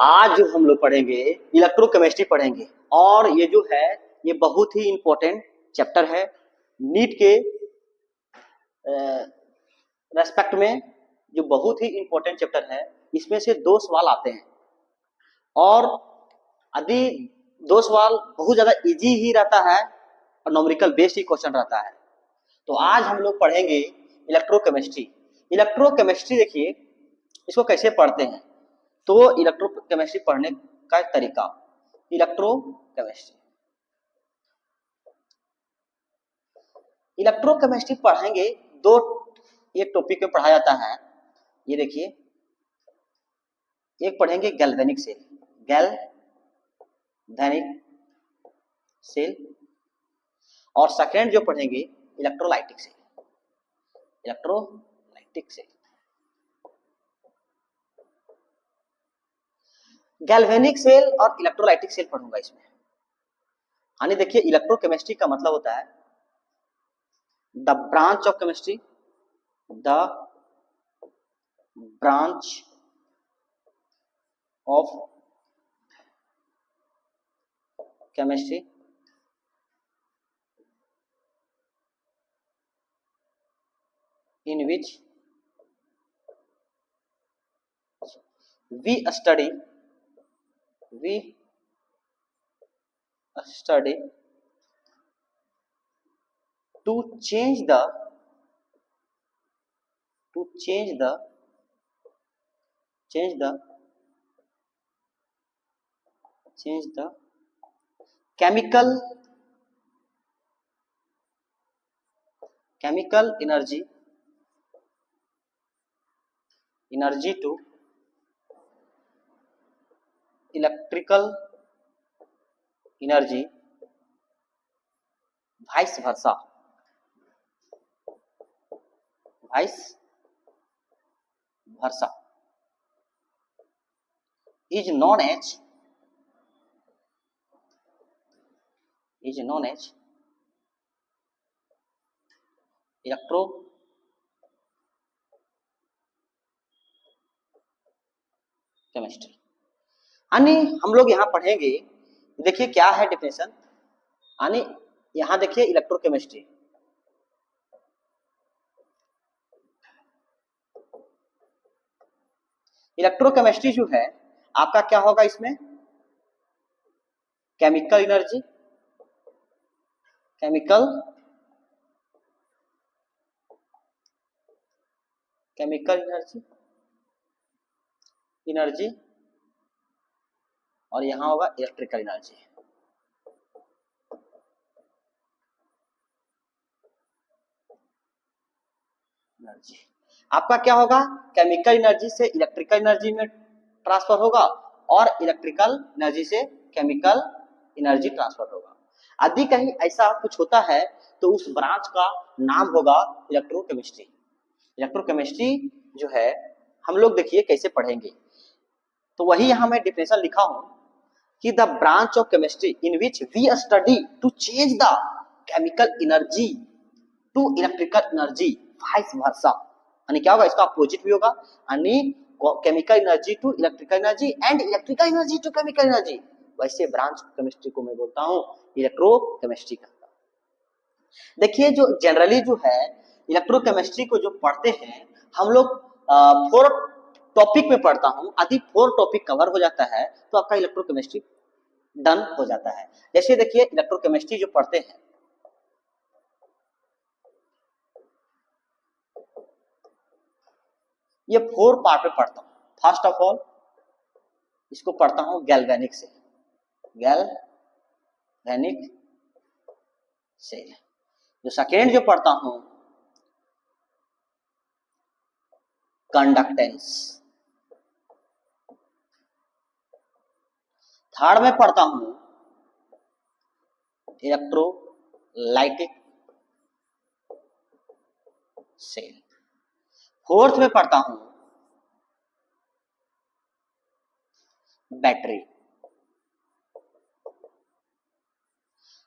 आज जो हम लोग पढ़ेंगे इलेक्ट्रोकेमिस्ट्री पढ़ेंगे और ये जो है ये बहुत ही इंपॉर्टेंट चैप्टर है। नीट के रेस्पेक्ट में जो बहुत ही इंपॉर्टेंट चैप्टर है, इसमें से 2 सवाल आते हैं और यदि 2 सवाल बहुत ज्यादा इजी ही रहता है और न्यूमेरिकल बेस्ड ही क्वेश्चन रहता है। तो आज हम लोग पढ़ेंगे इलेक्ट्रोकेमिस्ट्री। इलेक्ट्रोकेमिस्ट्री देखिए इसको कैसे पढ़ते हैं, तो इलेक्ट्रोकेमिस्ट्री पढ़ने का एक तरीका, इलेक्ट्रोकेमिस्ट्री पढ़ेंगे 2 एक टॉपिक में पढ़ा जाता है। ये देखिए, एक पढ़ेंगे गैल्वेनिक सेल और सेकेंड जो पढ़ेंगे इलेक्ट्रोलाइटिक सेल। गैल्वेनिक सेल और इलेक्ट्रोलाइटिक सेल पढ़ूंगा इसमें। यानी देखिए इलेक्ट्रोकेमिस्ट्री का मतलब होता है the branch of chemistry, the branch of chemistry in which we study to change the chemical energy to electrical energy, vice versa is known as electrochemistry. यानी हम लोग यहाँ पढ़ेंगे, देखिए क्या है डेफिनेशन। यानी यहाँ देखिए इलेक्ट्रोकेमिस्ट्री जो है आपका क्या होगा, इसमें केमिकल एनर्जी और यहाँ होगा इलेक्ट्रिकल एनर्जी। आपका क्या होगा, केमिकल एनर्जी से इलेक्ट्रिकल एनर्जी में ट्रांसफर होगा और इलेक्ट्रिकल एनर्जी से केमिकल एनर्जी ट्रांसफर होगा। यदि कहीं ऐसा कुछ होता है तो उस ब्रांच का नाम होगा इलेक्ट्रोकेमिस्ट्री। इलेक्ट्रोकेमिस्ट्री जो है हम लोग देखिए कैसे पढ़ेंगे, तो वही यहाँ मैं डिफिनेशन लिखा हूं कि the branch of chemistry in which we study to change the chemical energy to electrical energy, vice versa. यानी क्या होगा, इसका अपोजिट भी होगा, यानी chemical energy to electrical energy and electrical energy to chemical energy. वैसे ब्रांच केमिस्ट्री को मैं बोलता हूं इलेक्ट्रोकेमिस्ट्री का। देखिए जो जनरली जो है इलेक्ट्रोकेमिस्ट्री को जो पढ़ते हैं हम लोग 4 टॉपिक में पढ़ता हूं। यदि 4 टॉपिक कवर हो जाता है तो आपका इलेक्ट्रोकेमिस्ट्री डन हो जाता है। जैसे देखिए इलेक्ट्रोकेमिस्ट्री जो पढ़ते हैं, ये 4 पार्ट में पढ़ता हूं। फर्स्ट ऑफ ऑल इसको पढ़ता हूं गैल्वेनिक सेल। जो सेकेंड जो पढ़ता हूं कंडक्टेंस। थर्ड में पढ़ता हूं इलेक्ट्रोलाइटिक सेल। फोर्थ में पढ़ता हूं बैटरी।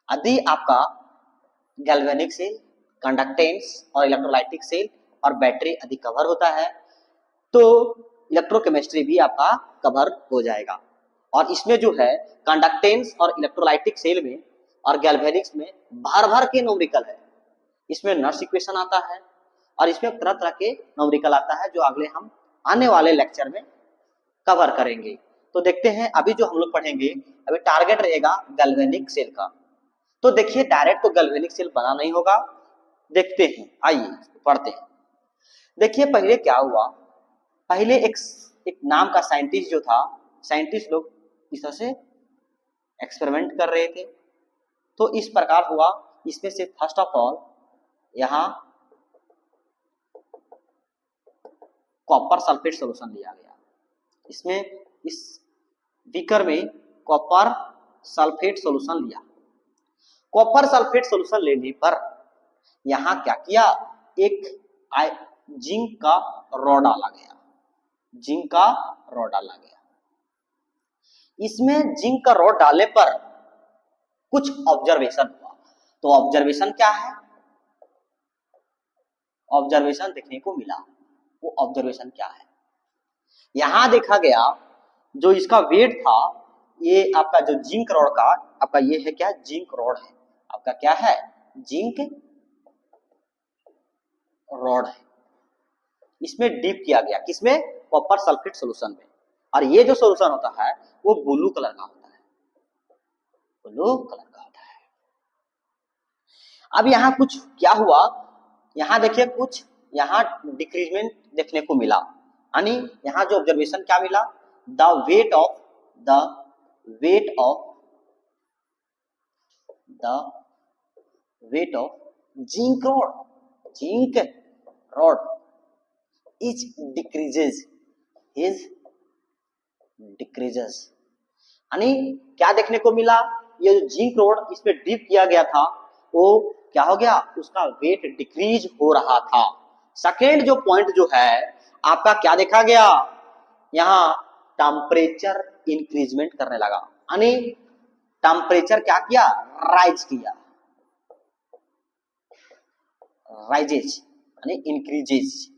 यदि आपका गैल्वेनिक सेल, कंडक्टेंस और इलेक्ट्रोलाइटिक सेल और बैटरी यदि कवर होता है तो इलेक्ट्रोकेमिस्ट्री भी आपका कवर हो जाएगा। और इसमें जो है कंडक्टेंस और इलेक्ट्रोलाइटिक सेल में और गैल्वेनिक्स में भर भर के न्यूमेरिकल है। इसमें नर्स इक्वेशन आता है और इसमें तरह तरह के न्यूमेरिकल आता है जो अगले हम आने वाले लेक्चर में कवर करेंगे। तो देखते हैं अभी जो हम लोग पढ़ेंगे, अभी टारगेट रहेगा गैल्वेनिक सेल का। तो देखिए डायरेक्ट तो गैल्वेनिक सेल बना नहीं होगा, देखते हैं, आइए पढ़ते हैं। देखिए पहले क्या हुआ, पहले एक नाम का साइंटिस्ट जो था, साइंटिस्ट लोग इस तरह से एक्सपेरिमेंट कर रहे थे। तो इस प्रकार हुआ, इसमें से फर्स्ट ऑफ ऑल यहाँ कॉपर सल्फेट सॉल्यूशन लिया गया। इसमें इस बीकर में कॉपर सल्फेट सॉल्यूशन लिया। कॉपर सल्फेट सॉल्यूशन लेने पर यहाँ क्या किया, एक जिंक का रॉड डाला गया, जिंक का रॉड डाला गया। इसमें जिंक का रॉड डालने पर कुछ ऑब्जर्वेशन हुआ। तो ऑब्जर्वेशन क्या है, ऑब्जर्वेशन देखने को मिला। वो ऑब्जर्वेशन क्या है, यहां देखा गया जो इसका वेट था, ये आपका जो जिंक रॉड का आपका ये है क्या, जिंक रॉड है आपका, क्या है, जिंक रॉड है। इसमें डीप किया गया, किसमें, कॉपर सल्फेट सॉल्यूशन में। और ये जो सॉल्यूशन होता है वो ब्लू कलर का होता है, ब्लू कलर का होता है। अब यहाँ कुछ क्या हुआ, यहाँ देखिए कुछ यहाँ डिक्रीजमेंट देखने को मिला। यानी यहाँ जो ऑब्जर्वेशन क्या मिला, the weight of zinc rod is decreases यानी क्या देखने को मिला, ये जो जिंक रॉड इसमें डीप किया गया था वो क्या हो गया, उसका वेट डिक्रीज हो रहा था। सेकेंड जो पॉइंट जो है आपका क्या देखा गया, यहाँ टेम्परेचर इंक्रीजमेंट करने लगा। यानी टेम्परेचर क्या किया, राइज किया, राइजेज यानी इंक्रीजेज।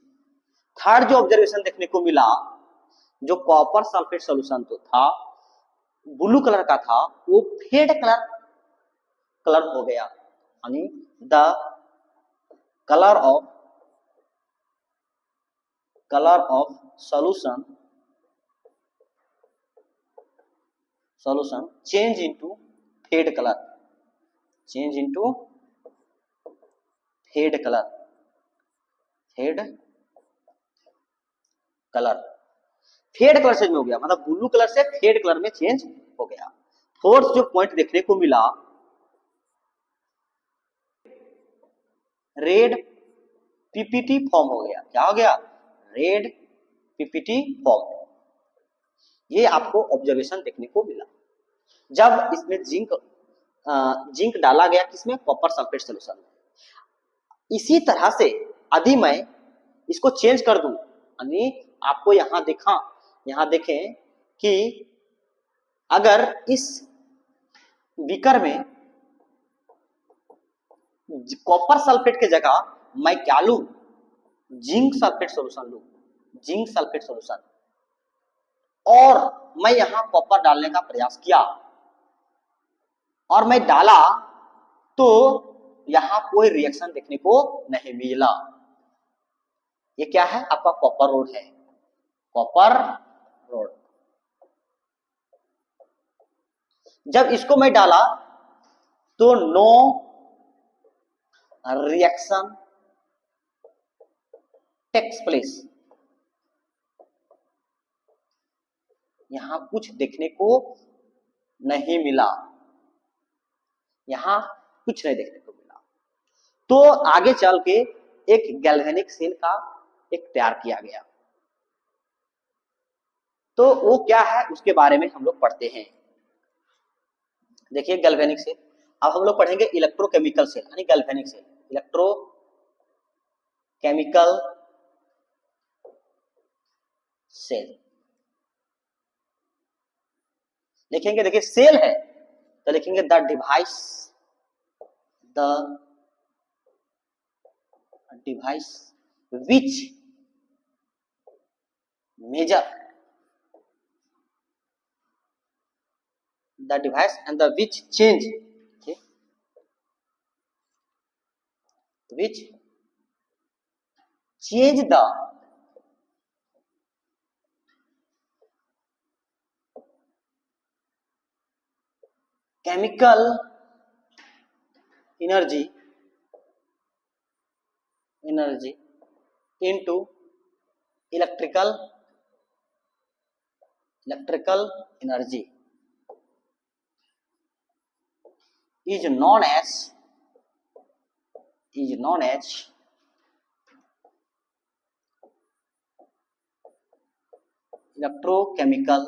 थर्ड जो ऑब्जर्वेशन देखने को मिला, जो कॉपर सल्फेट सॉल्यूशन तो था ब्लू कलर का था, वो फेड कलर हो गया। यानी the colour of solution change into fade colour, fade colour change हो गया, मतलब ब्लू कलर से फेड कलर में चेंज हो गया। फोर्थ जो पॉइंट देखने को मिला, रेड पीपीटी फॉर्म हो गया। क्या हो गया, रेड पीपीटी फॉर्म। ये आपको ऑब्जर्वेशन देखने को मिला जब इसमें जिंक डाला गया, किसमें, कॉपर सल्फेट सॉल्यूशन में। इसी तरह से यदि मैं इसको चेंज कर दूं, यानी आपको यहां देखें कि अगर इस बीकर में कॉपर सल्फेट के जगह मैं क्या लूं, जिंक सल्फेट सॉल्यूशन और मैं यहां कॉपर डालने का प्रयास किया और मैं डाला तो यहां कोई रिएक्शन देखने को नहीं मिला। ये क्या है, आपका कॉपर रॉड है, कॉपर रॉड। जब इसको मैं डाला तो नो रिएक्शन टेक्स प्लेस, यहां कुछ देखने को नहीं मिला, यहां कुछ नहीं देखने को मिला। तो आगे चल के एक गैल्वेनिक सेल का एक तैयार किया गया। तो वो क्या है उसके बारे में हम लोग पढ़ते हैं। देखिए गैल्वेनिक सेल, अब हम लोग पढ़ेंगे इलेक्ट्रोकेमिकल सेल, यानी गैल्वेनिक सेल, इलेक्ट्रोकेमिकल सेल लिखेंगे। देखिए सेल है तो लिखेंगे the device which measure the device and the which change, okay, which change the chemical energy into electrical energy is known as electrochemical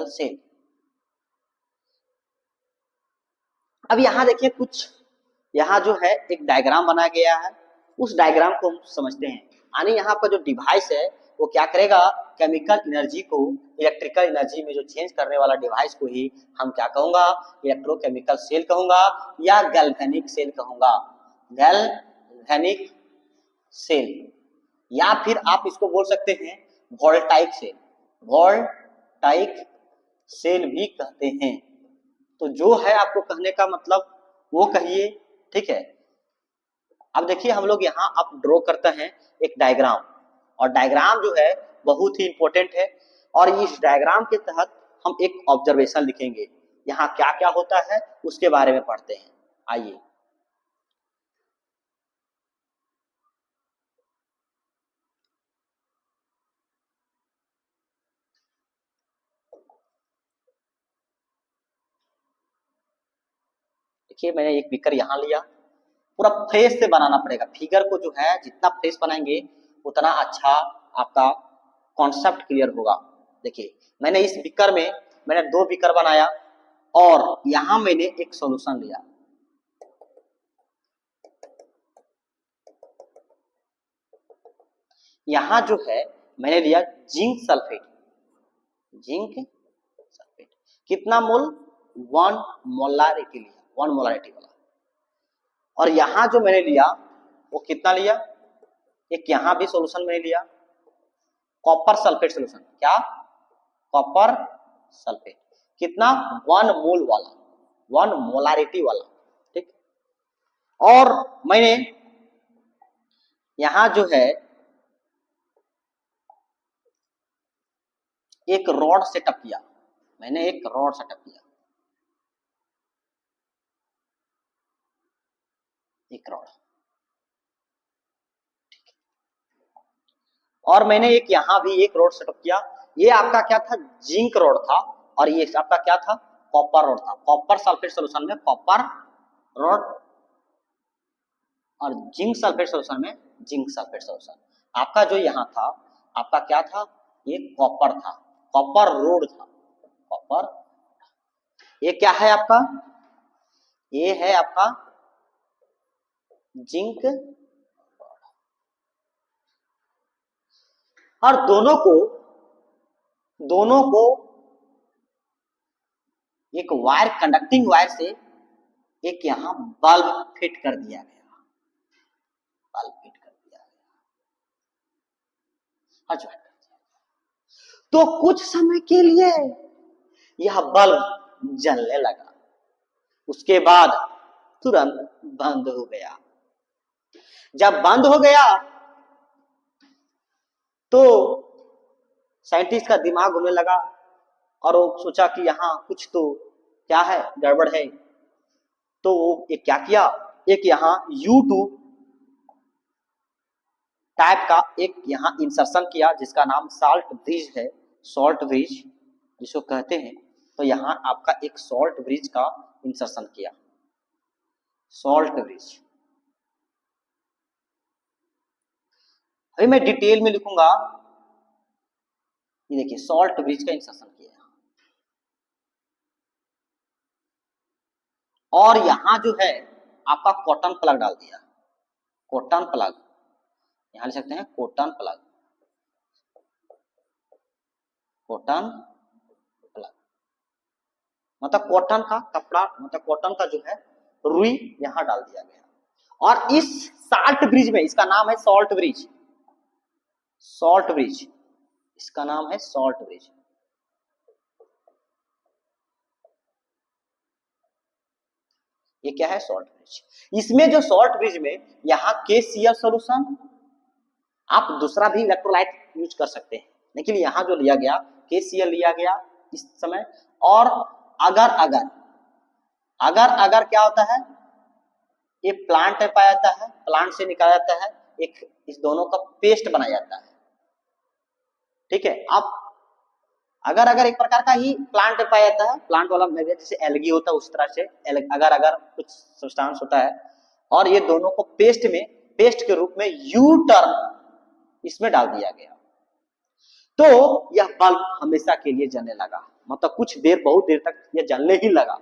cell। अब यहां देखिए कुछ, यहाँ जो है एक डायग्राम बनाया गया है, उस डायग्राम को हम समझते हैं। यानी यहाँ पर जो डिवाइस है वो क्या करेगा, केमिकल एनर्जी को इलेक्ट्रिकल एनर्जी में जो चेंज करने वाला डिवाइस को ही हम क्या कहूंगा, इलेक्ट्रोकेमिकल सेल कहूंगा या गैल्वेनिक सेल कहूंगा, गैल्वेनिक सेल, या फिर आप इसको बोल सकते हैं वोल्टाइक सेल, वोल्टाइक सेल भी कहते हैं। तो जो है आपको कहने का मतलब वो कहिए, ठीक है। अब देखिए हम लोग यहाँ अब ड्रॉ करते हैं एक डायग्राम, और डायग्राम जो है बहुत ही इंपॉर्टेंट है, और इस डायग्राम के तहत हम एक ऑब्जर्वेशन लिखेंगे, यहाँ क्या क्या होता है उसके बारे में पढ़ते हैं। आइए, देखिए मैंने एक बीकर यहाँ लिया, पूरा फ्रेश से बनाना पड़ेगा फिगर को, जो है जितना फ्रेश बनाएंगे उतना अच्छा आपका कॉन्सेप्ट क्लियर होगा। देखिए मैंने इस बीकर में मैंने 2 बीकर बनाया, और यहां मैंने एक सॉल्यूशन लिया, यहां जो है मैंने लिया जिंक सल्फेट, कितना मोल, 1 मोलारिटी लिया, 1 मोलारिटी वाला। और यहां जो मैंने लिया वो कितना लिया, एक यहां भी सॉल्यूशन मैंने लिया कॉपर सल्फेट सॉल्यूशन, क्या, कॉपर सल्फेट, कितना, 1 मोल वाला, 1 मोलारिटी वाला, ठीक। और मैंने यहां जो है एक रॉड सेटअप किया, मैंने एक रॉड सेटअप किया, एक रॉड, और मैंने एक यहां भी एक रॉड सेटअप किया। ये आपका क्या था, जिंक रॉड था, और ये आपका क्या था, कॉपर रॉड था। कॉपर सल्फेट सॉल्यूशन में कॉपर रॉड, और जिंक सल्फेट सॉल्यूशन में जिंक सल्फेट सॉल्यूशन। आपका जो यहाँ था, आपका क्या था, ये कॉपर था, कॉपर रोड था, कॉपर। ये क्या है आपका, ये है आपका जिंक, और दोनों को एक वायर, कंडक्टिंग वायर से एक यहां बल्ब फिट कर दिया गया, बल्ब फिट कर दिया गया, तो कुछ समय के लिए यह बल्ब जलने लगा, उसके बाद तुरंत बंद हो गया। जब बंद हो गया तो साइंटिस्ट का दिमाग घूमने लगा, और वो सोचा कि यहाँ कुछ तो क्या है, गड़बड़ है। तो वो एक क्या किया, एक यहाँ U2 टाइप का एक यहाँ इंसर्शन किया, जिसका नाम सॉल्ट ब्रिज है, सॉल्ट ब्रिज जिसको कहते हैं। तो यहाँ आपका एक सॉल्ट ब्रिज का इंसर्शन किया, सॉल्ट ब्रिज। अभी मैं डिटेल में लिखूंगा, ये देखिए सॉल्ट ब्रिज का इंसर्शन किया, और यहां जो है आपका कॉटन प्लग डाल दिया, कॉटन प्लग, यहां लिख सकते हैं कॉटन प्लग, कॉटन प्लग मतलब कॉटन का कपड़ा, मतलब कॉटन का जो है रुई यहां डाल दिया गया। और इस सॉल्ट ब्रिज में, इसका नाम है सॉल्ट ब्रिज, सॉल्ट ब्रिज, इसका नाम है सॉल्ट ब्रिज। ये क्या है? Salt bridge. इसमें जो सॉल्ट ब्रिज में यहाँ KCl सॉल्यूशन, आप दूसरा भी इलेक्ट्रोलाइट यूज कर सकते हैं, लेकिन यहाँ जो लिया गया KCl लिया गया इस समय। और अगर अगर अगर अगर क्या होता है, ये प्लांट में पाया जाता है, प्लांट से निकाला जाता है, एक इस दोनों का पेस्ट बनाया जाता है। ठीक है, अब अगर अगर एक प्रकार का ही प्लांट में पाया जाता है, प्लांट वाला जैसे एल्गी होता है उस तरह से अगर अगर कुछ सब्सटेंस होता है, और ये दोनों को पेस्ट के रूप में यू टर्म इसमें डाल दिया गया, तो यह बल्ब हमेशा के लिए जलने लगा। मतलब कुछ देर, बहुत देर तक यह जलने ही लगा।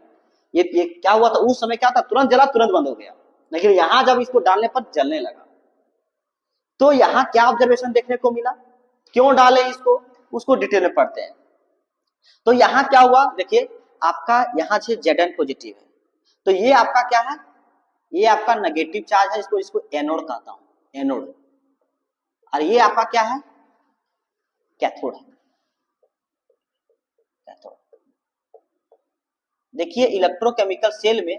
ये क्या हुआ था उस समय? क्या था? तुरंत जला, तुरंत बंद हो गया। लेकिन यहां जब इसको डालने पर जलने लगा, तो यहाँ क्या ऑब्जर्वेशन देखने को मिला, क्यों डाले इसको, उसको डिटेल में पढ़ते हैं। तो यहाँ क्या हुआ, देखिए आपका यहाँ से Zn पॉजिटिव है, तो ये आपका क्या है? ये आपका नेगेटिव चार्ज है, इसको एनोड कहता हूं, एनोड। और ये आपका क्या है? कैथोड है, कैथोड। देखिए इलेक्ट्रोकेमिकल सेल में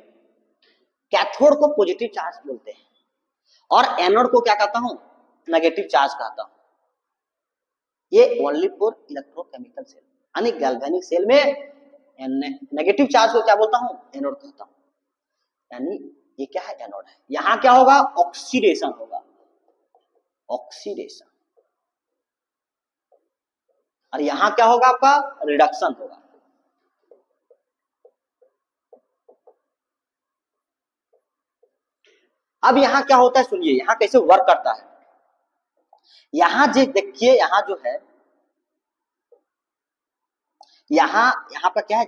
कैथोड को पॉजिटिव चार्ज बोलते हैं, और एनोड को क्या कहता हूं? नेगेटिव चार्ज कहता हूं। ये ओनली फॉर इलेक्ट्रोकेमिकल सेल, यानी गैल्वेनिक सेल में नेगेटिव चार्ज को क्या बोलता हूं? एनोड कहता हूं। यानी ये क्या है? एनोड है। यहां क्या होगा? ऑक्सीडेशन होगा, ऑक्सीडेशन। और यहां क्या होगा? आपका रिडक्शन होगा। अब यहां क्या होता है, सुनिए यहां कैसे वर्क करता है। यहां जो देखिए, यहां जो है, यहां पर क्या है?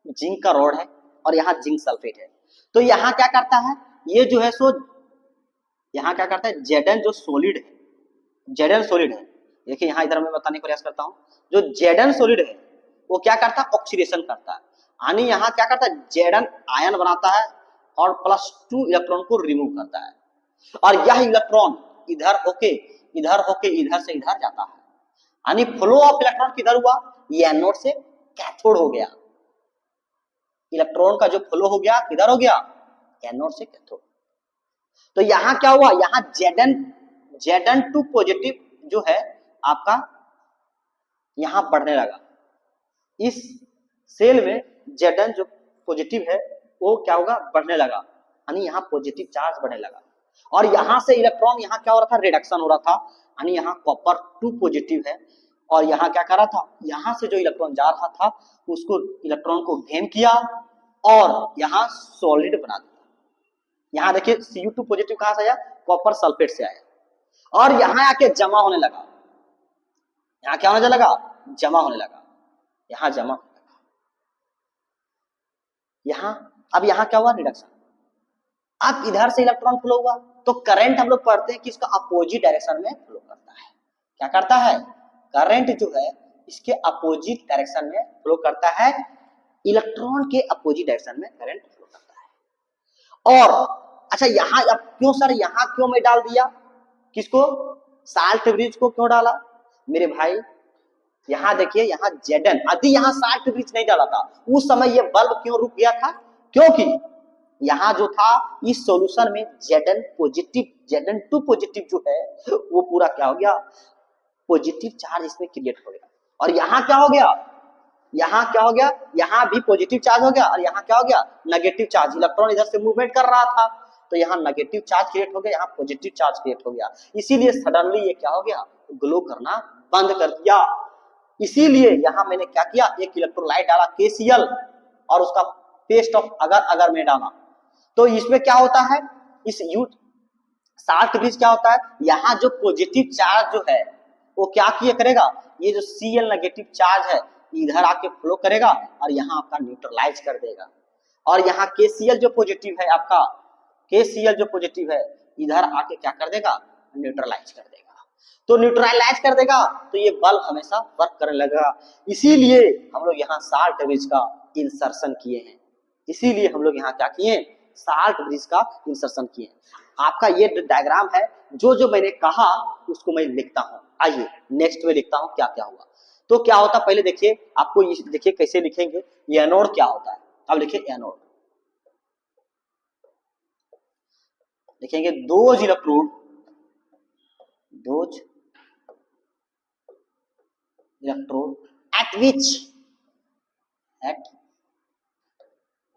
जिंक का रॉड है, और यहां जिंक सल्फेट है। तो यहां क्या करता है, ये जो है सो यहां क्या करता है, Zn जो सॉलिड है, Zn सॉलिड है। देखिए यहां इधर मैं बताने का प्रयास करता हूं, जो Zn सॉलिड है वो क्या करता है? ऑक्सीडेशन करता है। यानी यहां क्या करता है? Zn आयन बनाता है और +2 इलेक्ट्रॉन को रिमूव करता है, और यह इलेक्ट्रॉन इधर होके इधर से इधर जाता है। यानी फ्लो ऑफ इलेक्ट्रॉन किधर हुआ? ये एनोड से कैथोड हो गया। इलेक्ट्रॉन का जो फ्लो हो गया किधर हो गया? एनोड से कैथोड। तो यहां क्या हुआ? यहां Zn2 पॉजिटिव जो है आपका यहां बढ़ने लगा। इस सेल में Zn जो पॉजिटिव है वो क्या होगा? बढ़ने लगा, यानी यहाँ पॉजिटिव चार्ज बढ़ने लगा। और यहां से इलेक्ट्रॉन यहाँ क्या हो रहा था? रिडक्शन हो रहा था, यानी यहाँ कॉपर 2 पॉजिटिव है, और यहाँ क्या कर रहा था? यहाँ से जो इलेक्ट्रॉन जा रहा था उसको इलेक्ट्रॉन को गेन किया और यहाँ सॉलिड बना दिया। यहाँ देखिए Cu2 पॉजिटिव कहां से आया? कॉपर सल्फेट से आया, और यहाँ आके जमा होने लगा। यहाँ क्या होने लगा? जमा होने लगा, यहाँ जमा होने लगा। यहाँ अब यहाँ क्या हुआ? रिडक्शन। अब इधर से इलेक्ट्रॉन फ्लो हुआ, तो करंट हम लोग पढ़ते हैं कि इसका अपोजिट डायरेक्शन में फ्लो करता है। क्या करता है? करंट जो है इसके अपोजिट डायरेक्शन में फ्लो करता है, इलेक्ट्रॉन के अपोजिट डायरेक्शन में करंट फ्लो करता है। और अच्छा यहाँ अब क्यों सर, यहाँ क्यों मैं डाल दिया किसको? साल्ट ब्रिज को क्यों डाला मेरे भाई? यहाँ देखिए, यहाँ Zn, यदि यहाँ साल्ट ब्रिज नहीं डाला था उस समय ये बल्ब क्यों रुक गया था? क्योंकि यहाँ जो था इस सॉल्यूशन में Zn2 पॉजिटिव जो है वो पूरा क्या हो गया? पॉजिटिव चार्ज इसमें क्रिएट हो गया। और यहाँ क्या हो गया? यहाँ क्या हो गया? यहाँ भी पॉजिटिव चार्ज हो गया, और यहाँ क्या हो गया? Negative charge. इलेक्ट्रॉन इधर से मूवमेंट कर रहा था, तो यहाँ नेगेटिव चार्ज क्रिएट हो गया, यहाँ पॉजिटिव चार्ज क्रिएट हो गया। इसीलिए सडनली ये क्या हो गया? ग्लो करना बंद कर दिया। इसीलिए यहाँ मैंने क्या किया? एक इलेक्ट्रोलाइट डाला KCl, और उसका पेस्ट ऑफ अगर में डाला, तो इसमें क्या होता है? इस साल्ट ब्रिज क्या होता है? यहाँ जो पॉजिटिव चार्ज जो है वो क्या किया करेगा? ये जो Cl नेगेटिव चार्ज है इधर आके फ्लो करेगा, और यहाँ आपका न्यूट्रलाइज कर देगा। और यहाँ KCl जो पॉजिटिव है आपका, KCl जो पॉजिटिव है इधर आके क्या कर देगा? न्यूट्रलाइज कर देगा। तो न्यूट्रलाइज कर देगा तो ये बल्ब हमेशा वर्क करने लगेगा। इसीलिए हम लोग यहाँ साल्ट ब्रिज का इंसर्शन किए हैं, इसीलिए हम लोग यहाँ क्या किए? साल्ट ब्रिज का इंसर्शन किए। आपका ये डायग्राम है, जो जो मैंने कहा उसको मैं लिखता हूं। आइए नेक्स्ट में लिखता हूं क्या क्या हुआ। तो क्या होता, पहले देखिए, आपको ये देखिए कैसे लिखेंगे, एनोड क्या होता है। अब लिखिए एनोड, लिखेंगे those electrode, those electrode at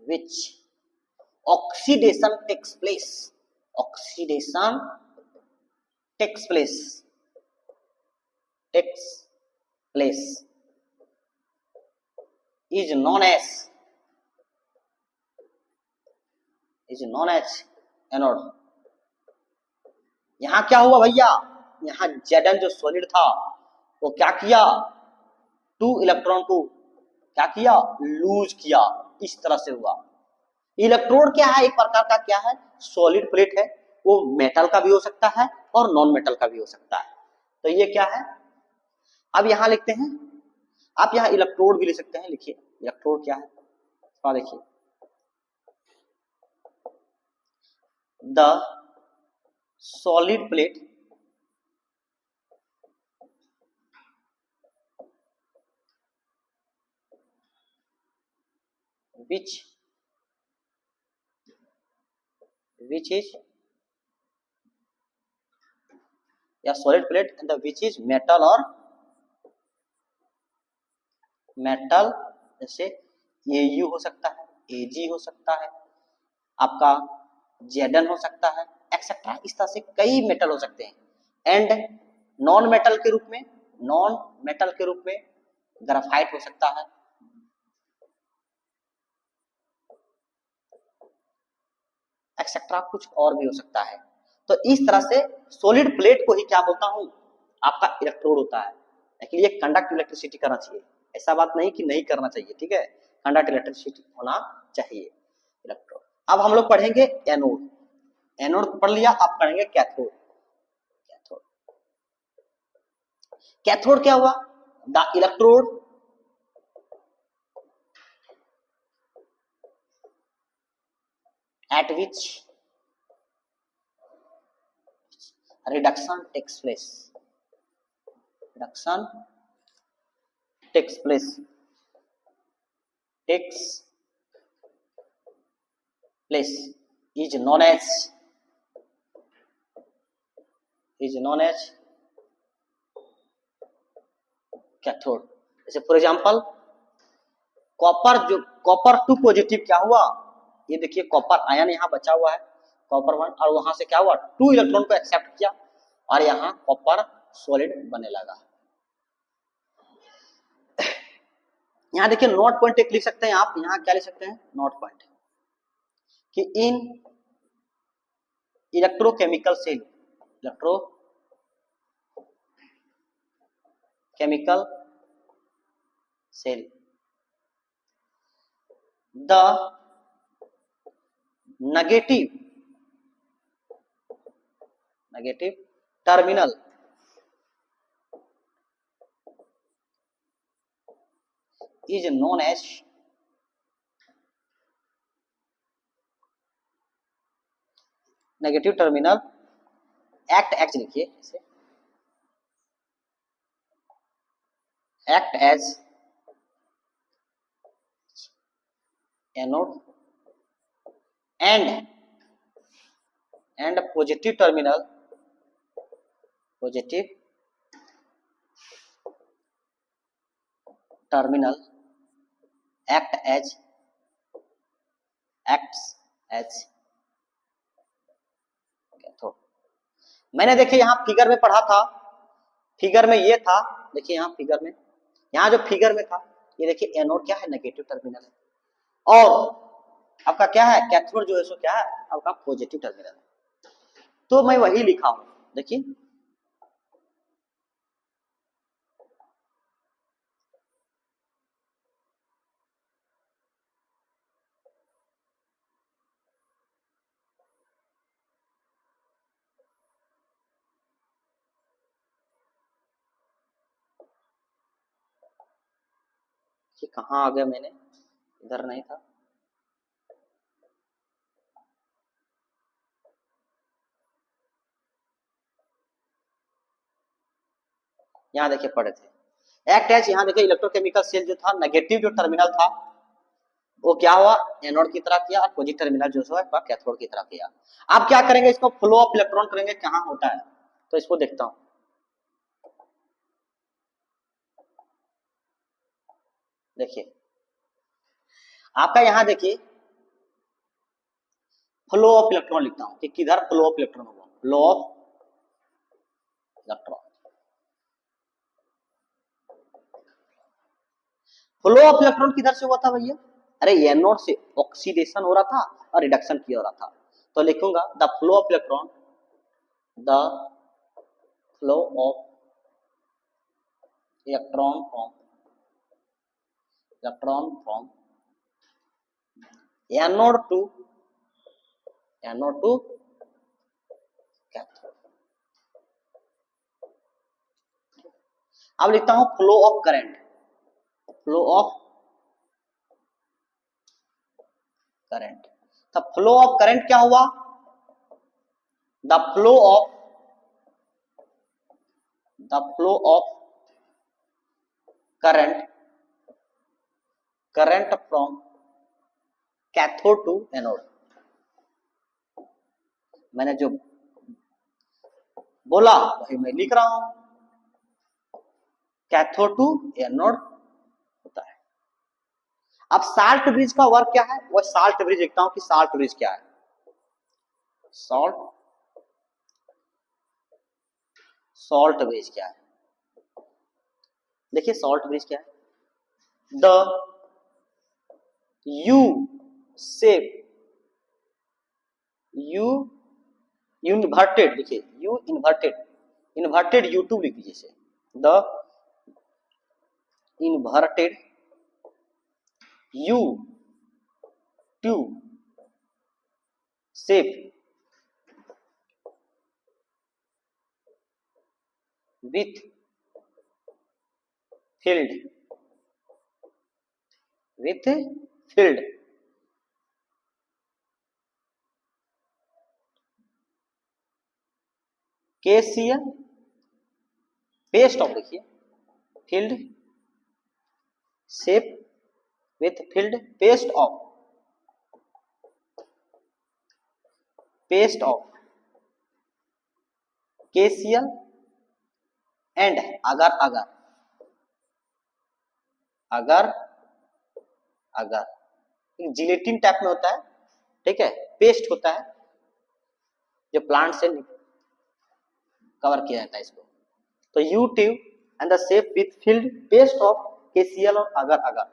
which oxidation takes place, oxidation takes place, takes place is known as, is known as anode. यहां क्या हुआ भैया, यहां Zn जो सॉलिड था वो क्या किया, 2 इलेक्ट्रॉन को क्या किया, लूज किया, इस तरह से हुआ। इलेक्ट्रोड क्या है, एक प्रकार का क्या है, सॉलिड प्लेट है, वो मेटल का भी हो सकता है और नॉन मेटल का भी हो सकता है। तो ये क्या है, अब यहां लिखते हैं, आप यहां इलेक्ट्रोड भी लिख सकते हैं, लिखिए इलेक्ट्रोड क्या है, तो देखिए the solid plate which is या solid plate and which is metal और मेटल, जैसे Au हो सकता है, Ag हो सकता है, आपका Zn हो सकता है, एक्सेट्रा, इस तरह से कई मेटल हो सकते हैं। एंड नॉन मेटल के रूप में, नॉन मेटल के रूप में ग्राफाइट हो सकता है, एक्सेट्रा कुछ और भी हो सकता है। तो इस तरह से सॉलिड प्लेट को ही क्या बोलता हूं, आपका इलेक्ट्रोड होता है। लेकिन ये कंडक्ट इलेक्ट्रिसिटी करना चाहिए, ऐसा बात नहीं कि नहीं करना चाहिए, ठीक है, कंडक्ट इलेक्ट्रिसिटी होना चाहिए इलेक्ट्रोड। अब हम लोग पढ़ेंगे एनोड, एनोड को पढ़ लिया, आप पढ़ेंगे कैथोड। कैथोड, कैथोड क्या हुआ, the electrode at which reduction takes place, reduction takes place, takes place is known as, is known as cathode. जैसे फॉर एग्जांपल कॉपर, जो कॉपर 2 पॉजिटिव क्या हुआ, ये देखिए कॉपर आयन यहाँ बचा हुआ है, कॉपर 1, और वहां से क्या हुआ, 2 इलेक्ट्रॉन को एक्सेप्ट किया और यहाँ कॉपर सॉलिड बनने लगा। यहाँ देखिए नोट पॉइंट एक लिख सकते हैं आप, यहाँ क्या लिख सकते हैं, नोट पॉइंट, कि in electrochemical cell, electrochemical cell, the negative terminal is known as negative terminal act as, लिखिए इसे, act as anode and positive terminal act as cathode. मैंने देखिए यहाँ फिगर में पढ़ा था, फिगर में ये था, देखिए यहाँ फिगर में, यहाँ जो फिगर में था, ये देखिए एनोड क्या है, नेगेटिव टर्मिनल है, और आपका क्या है, कैथोड जो है सो क्या है, आपका पॉजिटिव टर्मिनल है। तो मैं वही लिखा हूं, देखिए कि कहाँ आ गया, मैंने इधर नहीं था, यहाँ देखिए पढ़े थे एक्ट एज, यहाँ देखिए इलेक्ट्रोकेमिकल सेल जो था नेगेटिव जो टर्मिनल था वो क्या हुआ एनोड की तरह किया और पॉजिटिव टर्मिनल जो है कैथोड की तरह किया। आप क्या करेंगे इसको फ्लो ऑफ इलेक्ट्रॉन करेंगे कहाँ होता है, तो इसको देखता हूं। देखिए आपका यहाँ देखिए फ्लो ऑफ इलेक्ट्रॉन लिखता हूं कि किधर फ्लो ऑफ इलेक्ट्रॉन होगा, flow of electron. Flow of electron किधर से हुआ था भैया, अरे एनोड से ऑक्सीडेशन हो रहा था और रिडक्शन किया हो रहा था, तो लिखूंगा the flow of electron, the flow of electron from anode to cathode. अब लिखता हूं flow of current, flow of current. तो फ्लो ऑफ करंट क्या हुआ, the flow of current from cathode to anode. मैंने जो बोला वही मैं लिख रहा हूं, कैथोड टू एनोड होता है। अब साल्ट ब्रिज का वर्क क्या है, वो साल्ट ब्रिज लिखता हूं कि साल्ट ब्रिज क्या है, सॉल्ट ब्रिज क्या है। देखिए सॉल्ट ब्रिज क्या है, the U shape, you inverted, देखिए यू इन्वर्टेड यू टू लिख दीजिए, the inverted you tube shape with filled KCl paste of, देखिए filled shape with filled paste of KCl and अगर जिलेटिन टाइप में होता है, ठीक है, पेस्ट होता है जो प्लांट से कवर किया जाता है इसको, तो you tube and the shape with field paste of KCl और अगर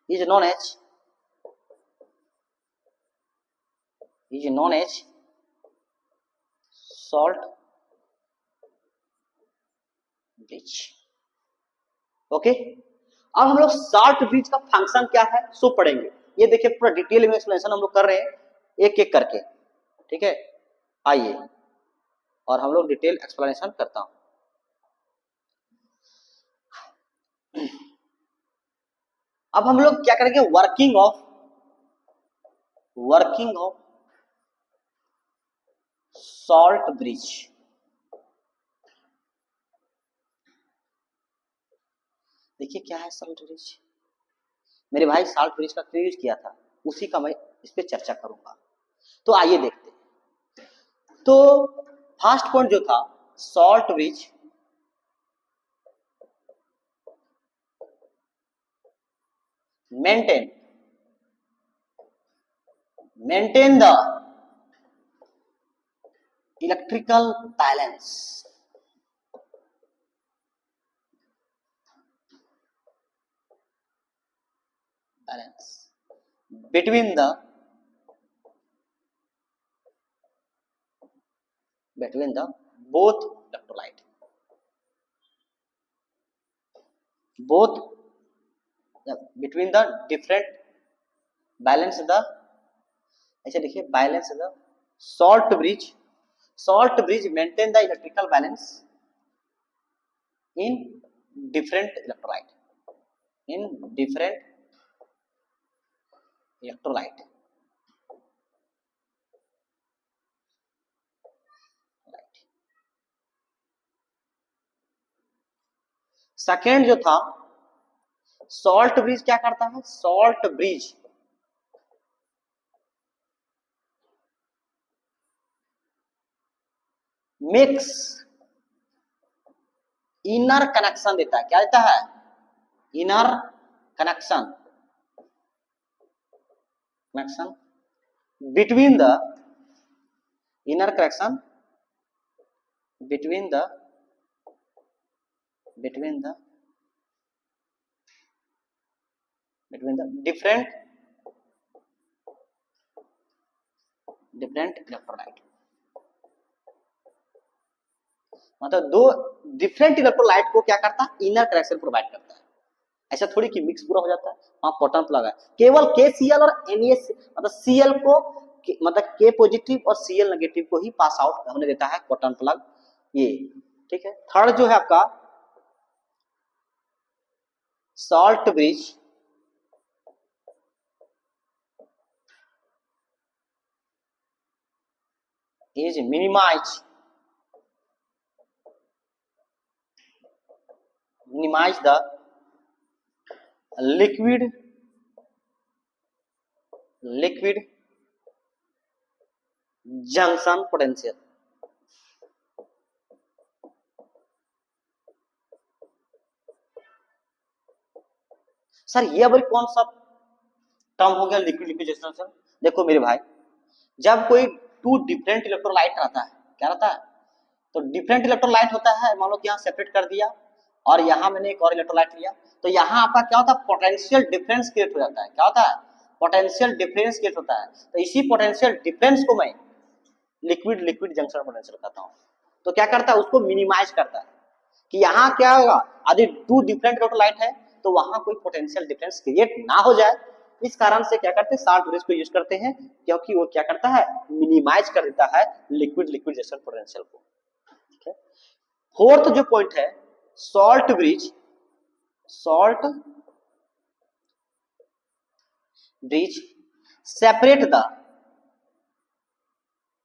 is known as salt bridge. Okay, अब हम लोग सॉल्ट ब्रिज का फंक्शन क्या है सो पढ़ेंगे। ये देखिए पूरा डिटेल में एक्सप्लेनेशन हम लोग कर रहे हैं एक एक करके, ठीक है, आइए और हम लोग डिटेल एक्सप्लेनेशन करता हूं। अब हम लोग क्या करेंगे, वर्किंग ऑफ सॉल्ट ब्रिज। देखिए क्या है सॉल्ट ब्रिज, मेरे भाई सॉल्ट ब्रिज का क्यों यूज किया था उसी का मैं इस पे चर्चा करूंगा। तो आइए देखते हैं। तो फर्स्ट पॉइंट जो था salt bridge maintain the electrical balance between the both electrolyte, between the different balance the, अच्छा देखिए balance the salt bridge maintain the electrical balance in different electrolyte second जो था सॉल्ट ब्रिज, क्या करता है? Salt bridge mix inner connection देता है। क्या देता है? Inner connection, connection between the, inner connection between the, between the, between the different, different electrolyte. मतलब दो डिफरेंट इलेक्ट्रोलाइट को क्या करता है? इनर कनेक्शन प्रोवाइड करता है। ऐसा थोड़ी कि मिक्स पूरा हो जाता है, वहां प्रोटॉन प्लग है। केवल KCl और NaS, मतलब Cl को मतलब K पॉजिटिव और Cl नेगेटिव को ही पास आउट होने देता है प्रोटॉन प्लग ये। ठीक है। थर्ड जो है आपका salt bridge is minimize the liquid junction potential। Sir ये अभी कौन सा टर्म हो गया लिक्विड लिक्विड जंक्शन? देखो मेरे भाई, जब कोई टू डिफरेंट इलेक्ट्रोलाइट रहता है, क्या रहता है? तो डिफरेंट इलेक्ट्रोलाइट होता है, मान लो कि यहाँ सेपरेट कर दिया और यहाँ मैंने एक और इलेक्ट्रोलाइट लिया, तो यहाँ आपका क्या होता है? पोटेंशियल डिफरेंस क्रिएट हो जाता है। क्या होता है? पोटेंशियल डिफरेंस क्रिएट होता है। तो इसी पोटेंशियल डिफरेंस को मैं लिक्विड लिक्विड जंक्शन पोटेंशियल कहता हूँ। तो क्या करता है? उसको मिनिमाइज करता है कि यहाँ क्या होगा, यदि टू डिफरेंट इलेक्ट्रोलाइट है तो वहां कोई पोटेंशियल डिफरेंस क्रिएट ना हो जाए। इस कारण से क्या करते हैं? सॉल्ट ब्रिज को यूज करते हैं, क्योंकि वो क्या करता है? मिनिमाइज कर देता है लिक्विड लिक्विड जंक्शन पोटेंशियल को। ठीक है। फोर्थ जो पॉइंट है, salt bridge, salt bridge separate the,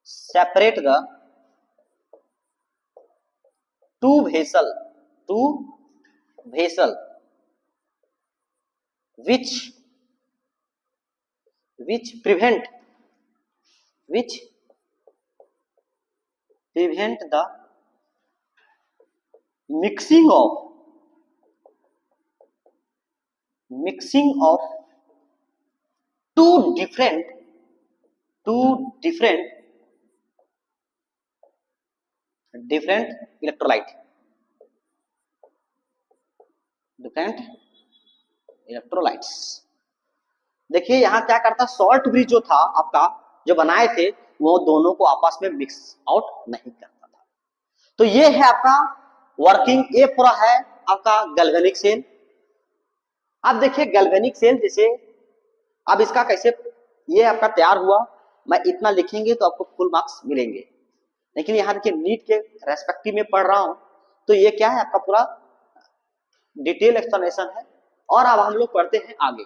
separate the two vessel, two vessel which prevent the mixing of two different electrolyte, different electrolytes। देखिए यहाँ क्या करता, सॉल्ट ब्रिज जो था आपका, जो बनाए थे, वो दोनों को आपस में मिक्स आउट नहीं करता था। तो ये है आपका वर्किंग। ये पूरा है आपका गैल्वेनिक सेल। अब देखिए गैल्वेनिक सेल जैसे, अब इसका कैसे ये आपका तैयार हुआ, मैं इतना लिखेंगे तो आपको फुल मार्क्स मिलेंगे, लेकिन यहाँ देखिए नीट के रेस्पेक्टिव में पढ़ रहा हूं, तो ये क्या है आपका पूरा डिटेल एक्सप्लेनेशन है। और अब हम लोग पढ़ते हैं आगे।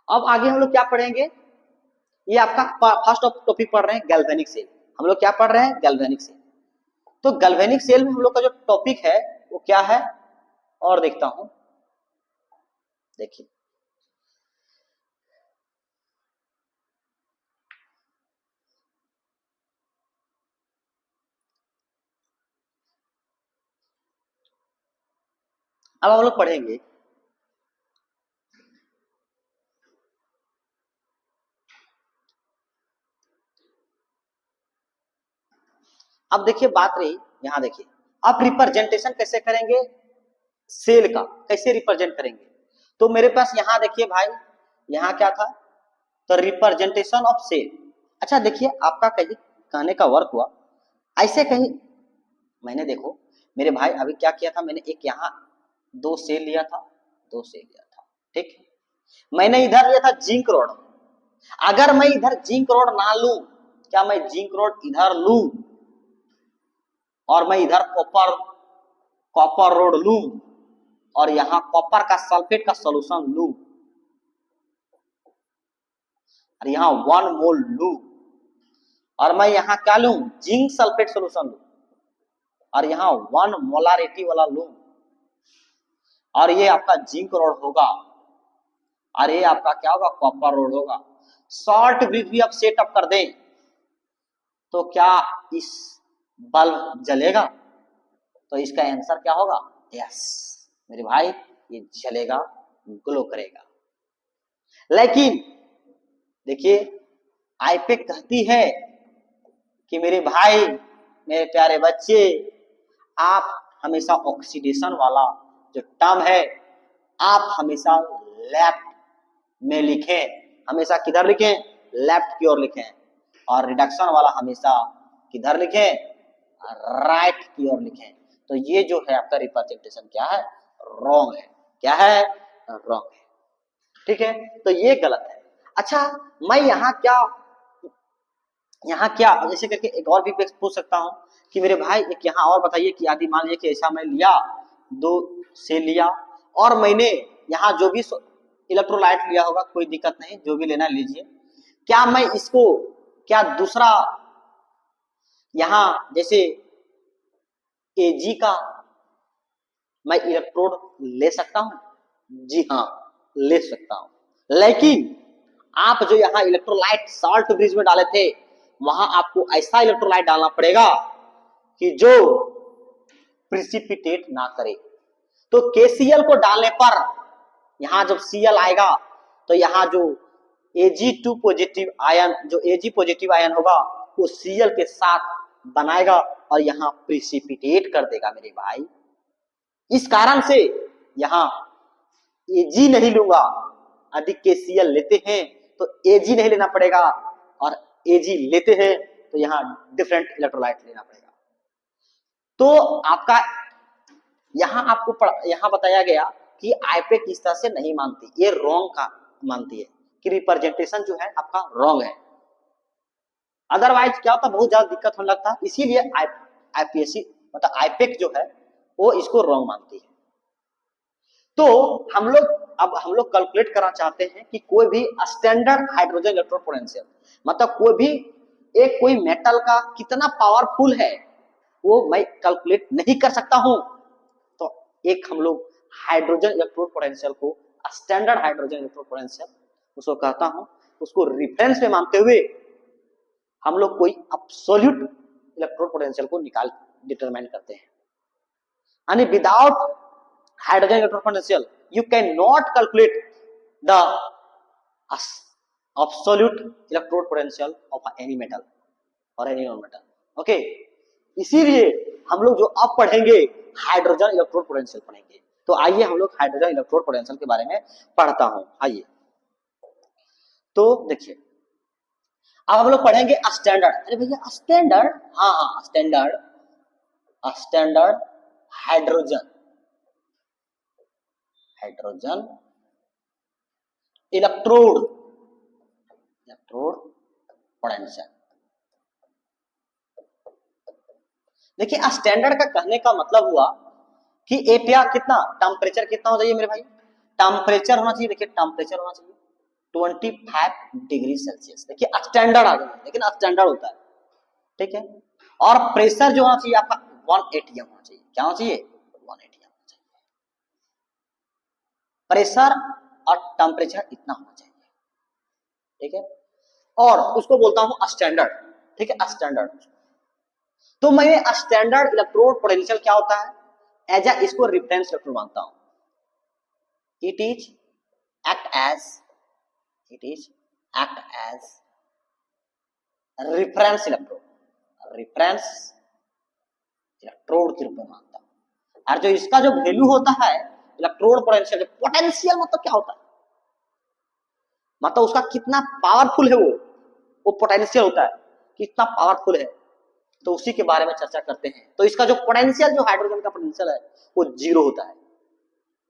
अब आगे हम लोग क्या पढ़ेंगे? ये आपका फर्स्ट टॉपिक पढ़ रहे हैं गैल्वेनिक सेल। हम लोग क्या पढ़ रहे हैं? Galvanic cell. तो गैल्वेनिक सेल में हम लोग का जो टॉपिक है वो क्या है, और देखता हूं, देखिए अब हम लोग पढ़ेंगे अब देखिए बात रही यहां, देखिए अब रिप्रेजेंटेशन कैसे करेंगे सेल का, कैसे रिप्रेजेंट करेंगे? तो मेरे पास यहां देखिए भाई, यहां क्या था? तो रिप्रेजेंटेशन ऑफ सेल। अच्छा देखिए आपका कहीं कहने का वर्क हुआ, ऐसे कहीं मैंने, देखो मेरे भाई अभी क्या किया था, मैंने एक यहाँ दो सेल लिया था, दो सेल लिया था, ठीक। मैंने इधर लिया था जिंक रोड। अगर मैं इधर जिंक रोड ना लूं, क्या मैं जिंक रोड इधर लूं और मैं इधर कॉपर कॉपर रोड लूं और यहां कॉपर का सल्फेट का सॉल्यूशन लूं और यहां 1 मोल लूं, और मैं यहां क्या लूं? जिंक सल्फेट सॉल्यूशन लूं और यहां 1 मोलारिटी वाला लूं, और ये आपका जिंक रोड होगा, और ये आपका क्या होगा, कॉपर रोड होगा। शॉर्ट ब्रिज भी आप सेटअप कर दें तो क्या इस बल्ब जलेगा? तो इसका आंसर क्या होगा? यस मेरे भाई, ये जलेगा, ग्लो करेगा। लेकिन देखिए आईपेक कहती है कि मेरे भाई, मेरे प्यारे बच्चे, आप हमेशा ऑक्सीडेशन वाला जो टर्म है आप हमेशा लेफ्ट में लिखें, हमेशा किधर लिखें? लेफ्ट की ओर लिखें। और रिडक्शन वाला हमेशा किधर लिखें? राइट की ओर लिखें। तो ये जो है आपका रिप्रेजेंटेशन क्या है? रॉन्ग है। क्या है? रॉन्ग है। ठीक है, तो ये गलत है। अच्छा, मैं यहाँ क्या जैसे करके एक और भी पूछ सकता हूँ कि मेरे भाई एक यहाँ और बताइए कि यदि मान लीजिए कि ऐसा मैं लिया, 2 से लिया, और मैंने यहाँ जो भी इलेक्ट्रोलाइट लिया होगा, कोई दिक्कत नहीं, जो भी लेना लीजिए, क्या मैं इसको, क्या दूसरा यहाँ जैसे Ag का मैं इलेक्ट्रोड ले सकता हूँ? जी हाँ, ले सकता हूँ। लेकिन आप जो यहाँ इलेक्ट्रोलाइट साल्ट ब्रिज में डाले थे, वहां आपको ऐसा इलेक्ट्रोलाइट डालना पड़ेगा कि जो प्रिसिपिटेट ना करे। तो KCl को डालने पर यहां जब Cl आएगा तो यहाँ जो Ag2 पॉजिटिव आयन, जो Ag पॉजिटिव आयन होगा वो Cl के साथ बनाएगा और यहाँ प्रिसिपिटेट कर देगा मेरे भाई। इस कारण से यहाँ Ag नहीं लूंगा। यदि KCl लेते हैं तो Ag नहीं लेना पड़ेगा, और Ag लेते हैं तो यहाँ डिफरेंट इलेक्ट्रोलाइट लेना पड़ेगा। तो आपका यहाँ आपको यहाँ बताया गया कि आईपेक इस तरह से नहीं मानती, ये रॉन्ग का मानती है कि रिप्रेजेंटेशन जो है आपका रॉन्ग है। अदरवाइज क्या होता, बहुत ज्यादा दिक्कत होने लगता है। इसीलिए आईपीएससी मतलब आईपेक जो है वो इसको रॉन्ग मानती है। तो हम लोग कैलकुलेट करना चाहते हैं कि कोई भी स्टैंडर्ड हाइड्रोजन इलेक्ट्रोड पोटेंशियल, मतलब कोई भी कोई मेटल का कितना पावरफुल है वो मैं कैलकुलेट नहीं कर सकता हूं। तो एक हम लोग हाइड्रोजन इलेक्ट्रोड पोटेंशियल को, स्टैंडर्ड हाइड्रोजन इलेक्ट्रोड पोटेंशियल उसको कहता हूं, उसको रेफरेंस में मानते हुए हम लोग कोई एब्सोल्यूट इलेक्ट्रोड पोटेंशियल को डिटरमाइन करते हैं। यानी without hydrogen electron potential you cannot calculate the absolute electrode potential of any metal or any non-metal. Okay, इसीलिए हम लोग जो अब पढ़ेंगे हाइड्रोजन इलेक्ट्रोड पोटेंशियल पढ़ेंगे। तो आइए हम लोग हाइड्रोजन इलेक्ट्रोड पोटेंशियल के बारे में पढ़ता हूं। आइए, तो देखिए अब हम लोग पढ़ेंगे स्टैंडर्ड। अरे भैया स्टैंडर्ड, हाँ स्टैंडर्ड हाइड्रोजन इलेक्ट्रोड पोटेंशियल। देखिए स्टैंडर्ड का कहने का मतलब हुआ कि एरिया कितना, टेम्परेचर कितना हो चाहिए मेरे भाई? टेम्परेचर होना चाहिए, देखिए टेम्परेचर होना चाहिए 25 डिग्री सेल्सियस। देखिए स्टैंडर्ड आ गया, लेकिन स्टैंडर्ड होता है, ठीक है। और प्रेशर जो होना चाहिए आपका 1 atm होना चाहिए। क्या होना चाहिए? 1 atm होना चाहिए। प्रेशर और टेम्परेचर इतना होना चाहिए, ठीक है। और उसको बोलता हूं स्टैंडर्ड, ठीक है, स्टैंडर्ड। तो मैं स्टैंडर्ड इलेक्ट्रोड पोटेंशियल क्या होता है, एज ए इसको रेफरेंस इलेक्ट्रोड मानता हूं। It is act as reference electrode के रूप में मानता हूं। और जो इसका जो वैल्यू होता है इलेक्ट्रोड पोटेंशियल, पोटेंशियल मतलब क्या होता है, मतलब उसका कितना पावरफुल है वो पोटेंशियल होता है, कितना पावरफुल है, तो उसी के बारे में चर्चा करते हैं। तो इसका जो पोटेंशियल, जो हाइड्रोजन का पोटेंशियल है वो 0 होता है।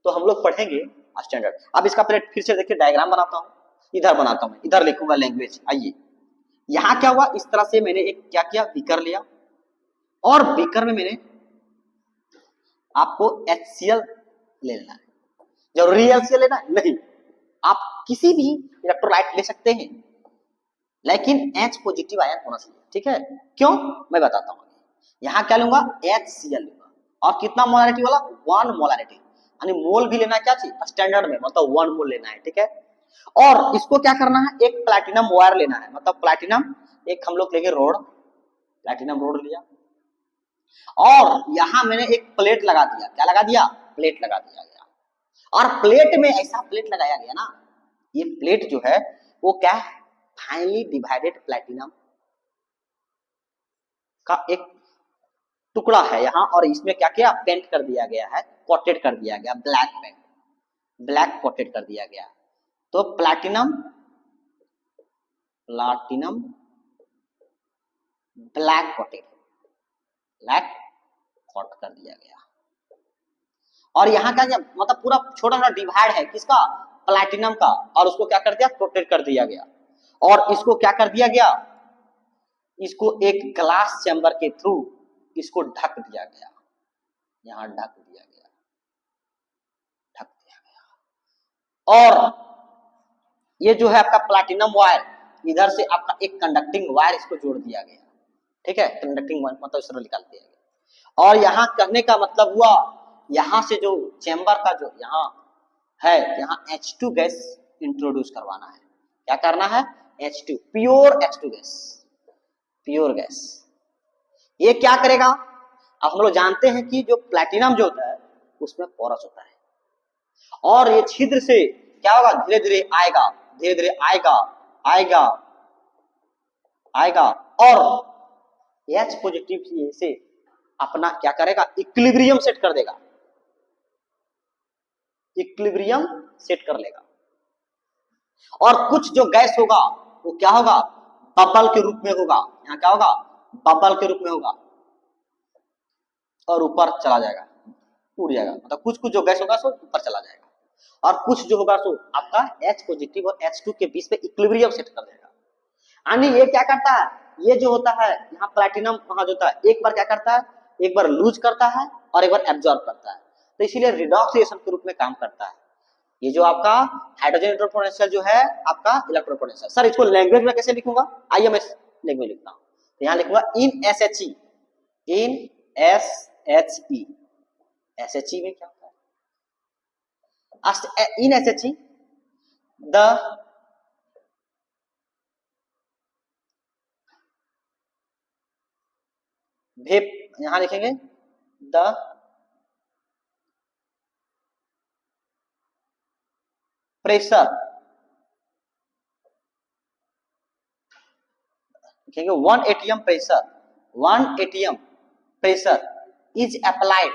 तो हम लोग पढ़ेंगे स्टैंडर्ड। अब इसका पहले फिर से देखिए डायग्राम बनाता हूं, इधर बनाता हूं, इधर लिखूंगा लैंग्वेज। आइए, यहां क्या हुआ, इस तरह से मैंने एक क्या किया, बीकर लिया, और बीकर में मैंने आपको HCl ले लेना है। जरूरी है HCl लेना? नहीं, आप किसी भी इलेक्ट्रोलाइट ले सकते हैं, लेकिन H पॉजिटिव आयन होना चाहिए, ठीक है। क्यों, मैं बताता हूं। यहां क्या लूंगा, HCl लूंगा, और कितना मोलारिटी वाला, 1 मोलारिटी। यानी मोल भी लेना क्या चाहिए स्टैंडर्ड में, मतलब 1 मोल लेना है, ठीक है। और इसको क्या करना है, एक प्लैटिनम वायर लेना है, मतलब प्लैटिनम एक हम लोग लेंगे रोड, प्लैटिनम रोड लिया और यहां मैंने एक प्लेट लगा दिया, क्या लगा दिया, प्लेट लगा दिया गया। और प्लेट में ऐसा प्लेट लगाया गया ना, ये प्लेट जो है वो क्या है, फाइनली डिवाइडेड प्लैटिनम का एक टुकड़ा है यहाँ, और इसमें क्या किया, पेंट कर दिया गया है, कोटेड कर दिया गया, ब्लैक पेंट, ब्लैक कोटेड कर दिया गया। तो platinum, platinum black coated, black coat कर दिया गया। और यहाँ का मतलब पूरा छोटा सा डिवाइड है किसका, प्लैटिनम का, और उसको क्या कर दिया, कोटेड कर दिया गया। और इसको क्या कर दिया गया, इसको एक ग्लास चैम्बर के थ्रू इसको ढक दिया गया, यहाँ ढक दिया गया, ढक दिया गया। और ये जो है आपका प्लैटिनम वायर, इधर से आपका एक कंडक्टिंग वायर इसको जोड़ दिया गया, ठीक है, कंडक्टिंग वायर मतलब इस तरह निकाल दिया गया। और यहाँ कहने का मतलब हुआ, यहाँ से जो चैम्बर का जो यहाँ है, यहाँ H2 गैस इंट्रोड्यूस करवाना है, क्या करना है, H2 pure H2 gas, pure gas. ये क्या करेगा, अब हम लोग जानते हैं कि जो प्लैटिनम जो होता है उसमें पोरस होता है, और ये छिद्र से क्या होगा, धीरे धीरे आएगा, धीरे धीरे आएगा, आएगा, आएगा, और H पॉजिटिव से अपना क्या करेगा, इक्विलिब्रियम सेट कर देगा, इक्विलिब्रियम सेट कर लेगा। और कुछ जो गैस होगा वो क्या होगा, बबल के रूप में होगा, यहाँ क्या होगा, बबल के रूप में होगा, और ऊपर चला जाएगा, उड़ जाएगा, मतलब कुछ कुछ जो गैस होगा सो ऊपर चला जाएगा, और कुछ जो होगा सो आपका H पॉजिटिव और H2 के बीच में इक्विलिब्रियम सेट कर देगा। यानी ये क्या करता है, ये जो होता है यहाँ प्लैटिनम वहां जो होता है, एक बार क्या करता है, एक बार लूज करता है और एक बार एब्जॉर्ब करता है, तो इसीलिए रिडॉक्स रिएक्शन के रूप में काम करता है। ये जो आपका हाइड्रोजन इलेक्ट्रोपोटेंशियल जो है आपका इलेक्ट्रोपोटेंशियल, सर इसको लैंग्वेज में कैसे लिखूंगा, आइए मैं लैंग्वेज लिखता हूँ, तो यहाँ लिखूंगा इन SHE, इन SHE, SHE में क्या होता है, इन SHE द वेप, यहां लिखेंगे द प्रेशर, लिखेंगे 1 atm pressure, 1 atm pressure is applied,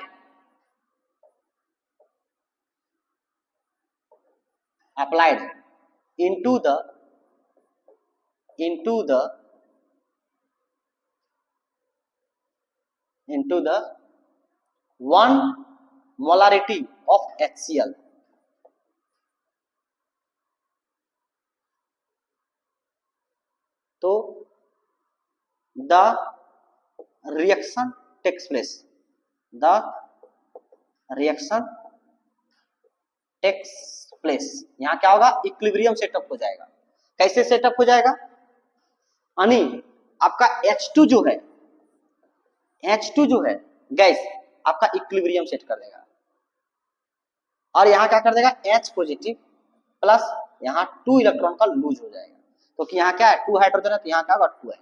applied into the into the 1 molarity of HCl, तो the reaction takes place, the reaction takes place, यहां क्या होगा, इक्विलिब्रियम सेटअप हो जाएगा। कैसे सेटअप हो जाएगा, यानी आपका H2 जो है, H2 जो है गैस आपका इक्विलिब्रियम सेट कर देगा, और यहाँ क्या कर देगा, H पॉजिटिव प्लस यहाँ 2 इलेक्ट्रॉन का लूज हो जाएगा, क्योंकि तो यहाँ क्या है 2 हाइड्रोजन है, तो यहाँ क्या होगा 2 है।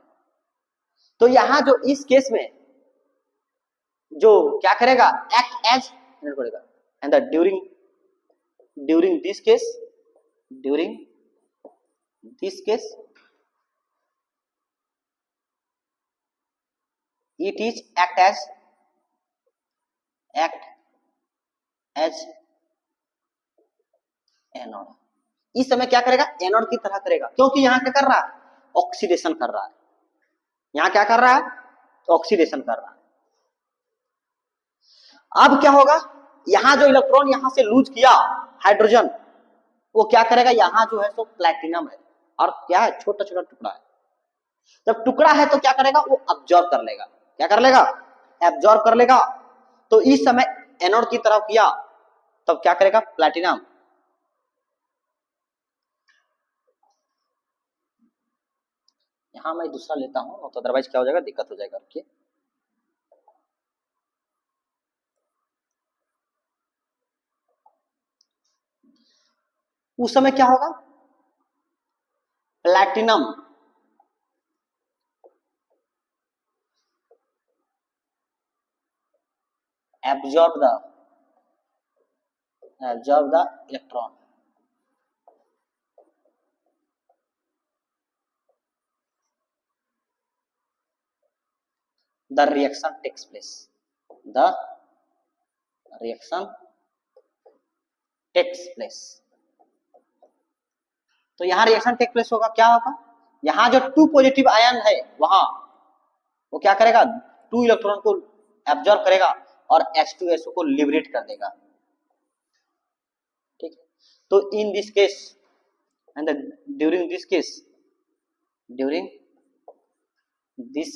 तो यहाँ जो इस केस में जो क्या करेगा, एक्ट एज करेगा, and during this case, during this case it is act as anode. इस समय क्या करेगा, एनोड की तरह करेगा, क्योंकि यहाँ क्या कर रहा है, ऑक्सीडेशन कर रहा है, यहाँ क्या कर रहा है, ऑक्सीडेशन कर रहा है। अब क्या होगा, यहाँ जो इलेक्ट्रॉन यहाँ से लूज किया हाइड्रोजन, वो क्या करेगा, यहाँ जो है तो प्लैटिनम है, और क्या है, छोटा छोटा टुकड़ा है, जब टुकड़ा है तो क्या करेगा, वो अब्जॉर्ब कर लेगा, क्या कर लेगा, एब्जॉर्ब कर लेगा। तो इस समय एनोड की तरफ किया, तब क्या करेगा, प्लैटिनम, यहां मैं दूसरा लेता हूं, तो अदरवाइज क्या हो जाएगा, दिक्कत हो जाएगा, रुकिए। उस समय क्या होगा, platinum absorb the electron. The reaction takes place. The reaction takes place. तो यहां रिएक्शन टेक प्लेस होगा, क्या होगा, यहां जो 2 पॉजिटिव आयन है वहां वो क्या करेगा, 2 इलेक्ट्रॉन को एब्जॉर्ब करेगा और H2SO को लिबरेट कर देगा। ठीक है, तो in this case and during this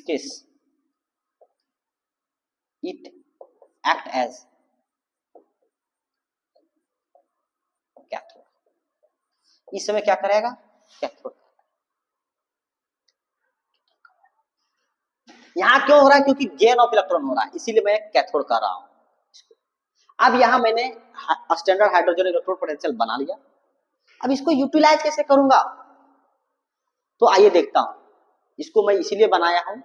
case it act as cathode. इस समय क्या करेगा, कैथोड। यहां क्यों हो रहा है, क्योंकि गेन ऑफ इलेक्ट्रॉन हो रहा है, इसीलिए मैं कैथोड कर रहा हूं। अब यहां मैंने स्टैंडर्ड हाइड्रोजन इलेक्ट्रोड पोटेंशियल बना लिया, अब इसको यूटिलाइज कैसे करूंगा, तो आइए देखता हूं। इसको मैं इसीलिए बनाया हूं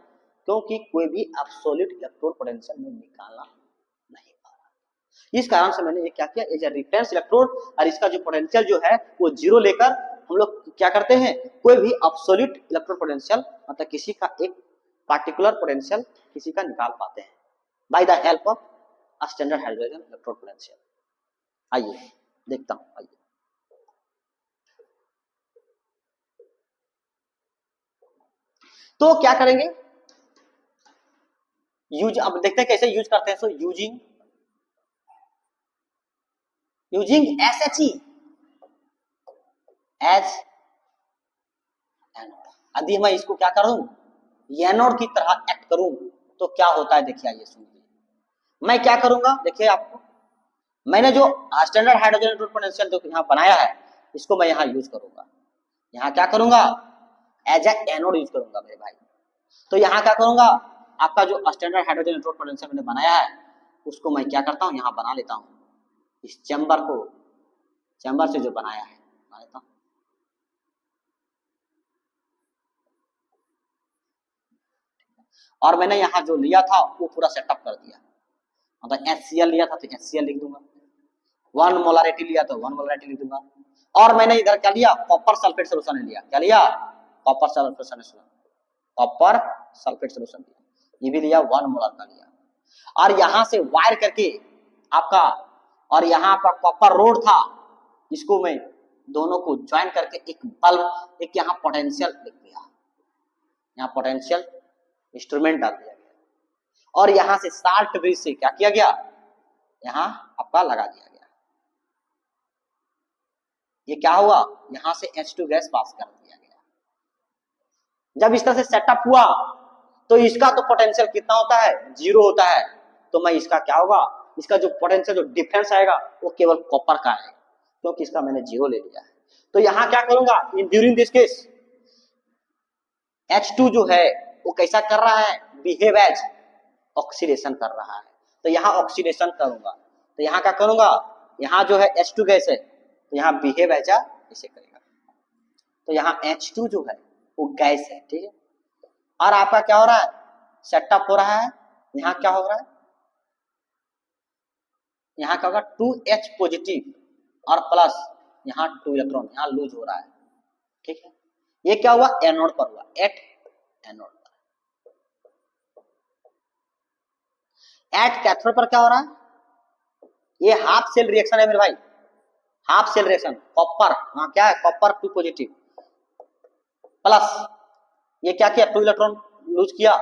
क्योंकि कोई भी एब्सोल्यूट इलेक्ट्रोड पोटेंशियल में निकालना नहीं पा रहा। इस कारण से मैंने ये क्या किया, एज ए रेफरेंस इलेक्ट्रोड, और इसका जो पोटेंशियल जो है वो 0 लेकर हम लोग क्या करते हैं, कोई भी एब्सोल्यूट इलेक्ट्रोड पोटेंशियल मतलब किसी का एक पार्टिकुलर पोटेंशियल किसी का निकाल पाते हैं by the help of standard hydrogen electrode potential. आइए देखता हूं, आइए तो क्या करेंगे, यूज, अब देखते हैं कैसे यूज करते हैं। So using SHE as anode. यदि मैं इसको क्या करूं, एनोड की तरह एक्ट करूं तो क्या होता है, देखिए आइए सुनिए। मैं क्या करूंगा, देखिए आपको मैंने जो स्टैंडर्ड हाइड्रोजन इलेक्ट्रोड पोटेंशियल जो यहाँ बनाया है इसको मैं यहाँ यूज करूंगा, यहाँ क्या करूंगा, एज ए एनोड यूज करूंगा मेरे भाई। तो यहाँ क्या करूंगा, आपका जो स्टैंडर्ड हाइड्रोजन इलेक्ट्रोड पोटेंशियल मैंने बनाया है उसको मैं क्या करता हूँ, यहाँ बना लेता हूँ, इस चैम्बर को, चैम्बर से जो बनाया है बना लेता हूँ। और मैंने यहाँ जो लिया था वो पूरा सेटअप कर दिया, मतलब HCl लिया था तो HCl लिख दूंगा, 1 मोलरिटी लिया तो 1 मोलरिटी लिख दूंगा। और मैंने इधर क्या लिया, कॉपर सल्फेट सोल्यूशन लिया, क्या लिया, copper sulphate solution, copper sulphate solution ये भी लिया, 1 मोलर का लिया। और यहां से वायर करके आपका, और यहाँ आपका कॉपर रोड था, इसको मैं दोनों को ज्वाइन करके एक बल्ब, एक यहाँ पोटेंशियल लिख दिया, यहाँ पोटेंशियल इंस्ट्रूमेंट डाल दिया गया, और यहां से साल्ट ब्रिज से क्या किया गया, यहाँ आपका लगा दिया गया। ये क्या हुआ, यहां से H2 गैस पास कर दिया गया। जब इस तरह से सेटअप हुआ तो इसका तो पोटेंशियल कितना होता है, 0 होता है। तो मैं इसका क्या होगा, इसका जो पोटेंशियल जो डिफरेंस आएगा वो केवल कॉपर का है, क्योंकि इसका मैंने 0 ले लिया है। तो यहां क्या करूंगा, in during this case H2 जो है वो कैसा कर रहा है, बिहेव एज ऑक्सीडेशन कर रहा है। तो यहाँ ऑक्सीडेशन करूंगा, तो यहाँ क्या करूंगा, यहाँ जो है H2 गैस है तो यहाँ बिहेव एज ऐसे करेगा, तो यहाँ H2 जो है वो गैस है, ठीक है। और आपका क्या हो रहा है, सेटअप हो रहा है, यहाँ क्या हो रहा है, यहाँ क्या होगा, 2H पॉजिटिव और प्लस यहाँ 2 इलेक्ट्रॉन यहाँ लूज हो रहा है, ठीक है। ये क्या हुआ, एनोड पर हुआ, एट एनोड पर। एट कैथोड पर क्या हो रहा है, ये हाफ सेल रिएक्शन है मेरे भाई, हाफ सेल रिएक्शन, कॉपर, हाँ क्या है, कॉपर 2 पॉजिटिव प्लस ये क्या किया, 2 इलेक्ट्रॉन लूज किया,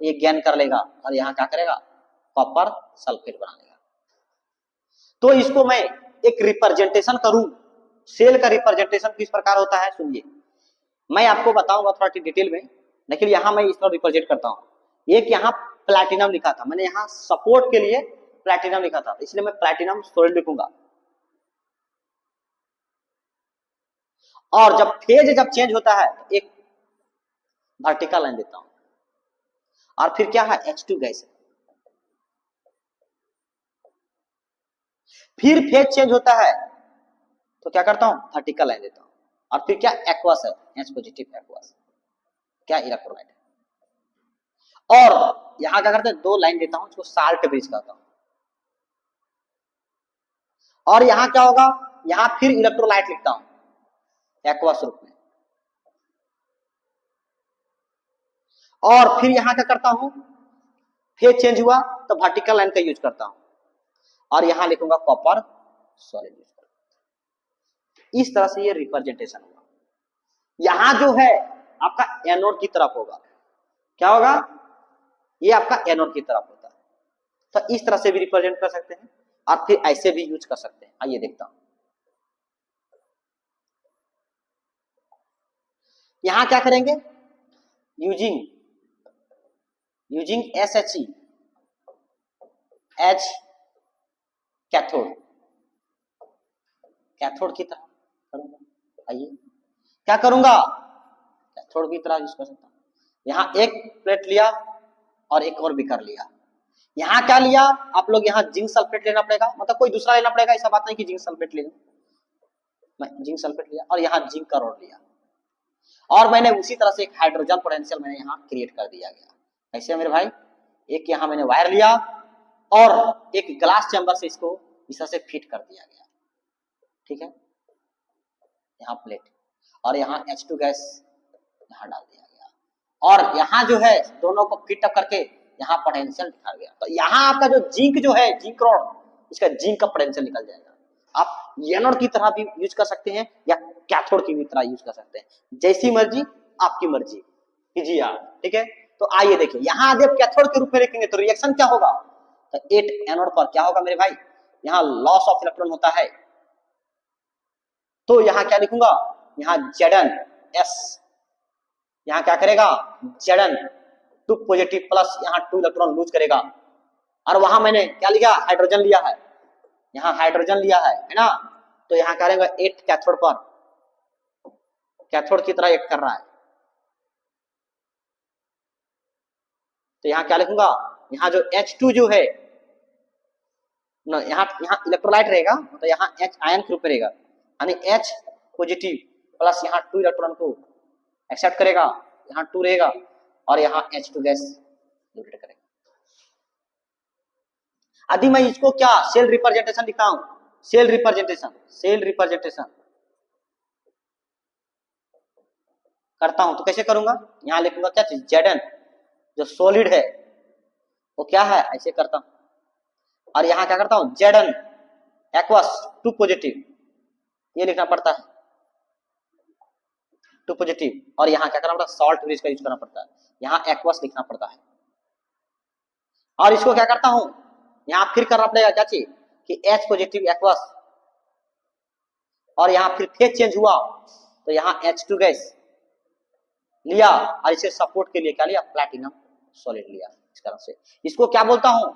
ये गेन कर लेगा और यहाँ क्या करेगा, कॉपर सल्फेट बना लेगा। तो इसको मैं एक रिप्रेजेंटेशन करूं, सेल का रिप्रेजेंटेशन किस प्रकार होता है सुनिए, मैं आपको बताऊंगा थोड़ा डिटेल में, लेकिन यहां मैं इसको रिप्रेजेंट करता हूं। एक यहाँ प्लैटिनम लिखा था मैंने, यहाँ सपोर्ट के लिए प्लैटिनम लिखा था, इसलिए मैं प्लैटिनम सोल्ड लिखूंगा। और जब फेज जब चेंज होता है तो एक वर्टिकल लाइन देता हूं, और फिर क्या है, H2 गैस है। फिर फेज चेंज होता है तो क्या करता हूँ, वर्टिकल लाइन देता हूँ। और फिर क्या, एक्वस है, H पॉजिटिव एक्वस, क्या इलेक्ट्रोलाइट है। और यहाँ क्या करते हैं, 2 लाइन देता हूँ, इसको साल्ट ब्रिज कहता हूँ। और यहाँ क्या होगा, यहाँ फिर इलेक्ट्रोलाइट लिखता हूँ एक्वस रूप में। और फिर यहाँ क्या करता हूँ, फेज चेंज हुआ तो वर्टिकल लाइन का यूज करता हूँ। और यहाँ लिखूंगा कॉपर सॉलिड यूज करता। इस तरह से ये रिप्रेजेंटेशन हुआ। यहां जो है आपका एनोड की तरफ होगा, क्या होगा, ये आपका एनोड की तरफ होता है। तो इस तरह से भी रिप्रेजेंट कर सकते हैं, और फिर ऐसे भी यूज कर सकते हैं। आइए देखता हूं, यहां क्या करेंगे, using SHE H cathode, cathode की तरह करूंगा। आइए क्या करूंगा, कैथोड की तरह यूज कर सकता हूं। यहां एक प्लेट लिया और एक और भी कर लिया। यहां क्या लिया आप लोग, यहां जिंक सल्फेट लेना पड़ेगा, मतलब कोई दूसरा लेना पड़ेगा, ऐसा बात नहीं कि जिंक सल्फेट ले लूं। मैं जिंक सल्फेट लिया और यहां जिंक का रॉड लिया, और मैंने उसी तरह से एक हाइड्रोजन पोटेंशियल मैंने यहां क्रिएट कर दिया गया। कैसे मेरे भाई, एक यहां मैंने वायर लिया और एक ग्लास चैम्बर से इसको इस तरह से फिट कर दिया गया, ठीक है। यहाँ प्लेट और यहाँ H2 गैस यहाँ डाल दिया गया, और यहाँ जो है दोनों को फिट अप करके यहाँ पोटेंशियल दिखा गया। तो यहाँ आपका जो जिंक जो है, जिंक रॉड, इसका जिंक का पोटेंशियल निकल जाएगा। आप एनोड की तरह भी यूज कर सकते हैं या कैथोड की भी तरह यूज कर सकते हैं, जैसी मर्जी आपकी मर्जी कीजिए आप, ठीक है। तो आइए देखिए, यहाँ जब कैथोड के रूप में लिखेंगे तो रिएक्शन क्या होगा, तो 8 एनोड पर क्या होगा मेरे भाई, यहाँ लॉस ऑफ इलेक्ट्रॉन होता है। तो यहाँ क्या लिखूंगा, यहाँ Zn, यहाँ क्या करेगा, Zn 2 पॉजिटिव प्लस यहाँ 2 इलेक्ट्रॉन लूज करेगा। और वहां मैंने क्या लिया, हाइड्रोजन लिया है, यहाँ हाइड्रोजन लिया है ना। तो यहाँ करेंगे 8 कैथोड पर, कैथोड की तरह एक कर रहा है। तो यहाँ क्या लिखूंगा, यहाँ जो H2 जो है ना, यहाँ इलेक्ट्रोलाइट रहेगा, तो यहाँ H आयन के रूप में रहेगा, यानी H पॉजिटिव प्लस यहाँ 2 इलेक्ट्रॉन को एक्सेप्ट करेगा, यहाँ 2 रहेगा, और यहाँ H2 गैस लिबरेट करेगा। यदि मैं इसको क्या सेल रिप्रेजेंटेशन लिखता हूं, सेल रिप्रेजेंटेशन करता हूं, तो कैसे करूंगा, यहां लिखूंगा क्या चीज, Zn जो सॉलिड है वो क्या है, ऐसे करता हूं। और यहां क्या करता हूं, Zn एक्वस 2 पॉजिटिव, ये लिखना पड़ता है 2 पॉजिटिव। और यहाँ क्या करना पड़ता है, सॉल्ट ब्रिज का यूज करना पड़ता है, यहाँ एक्वस लिखना पड़ता है। और इसको क्या करता हूं, यहाँ फिर करना पड़ेगा क्या चीज, कि H पॉजिटिव एक्वस, और यहाँ फिर फेज चेंज हुआ तो यहाँ H2 गैस लिया, और इसे सपोर्ट के लिए क्या लिया, प्लैटिनम सॉलिड लिया। इस तरह से इसको क्या बोलता हूं,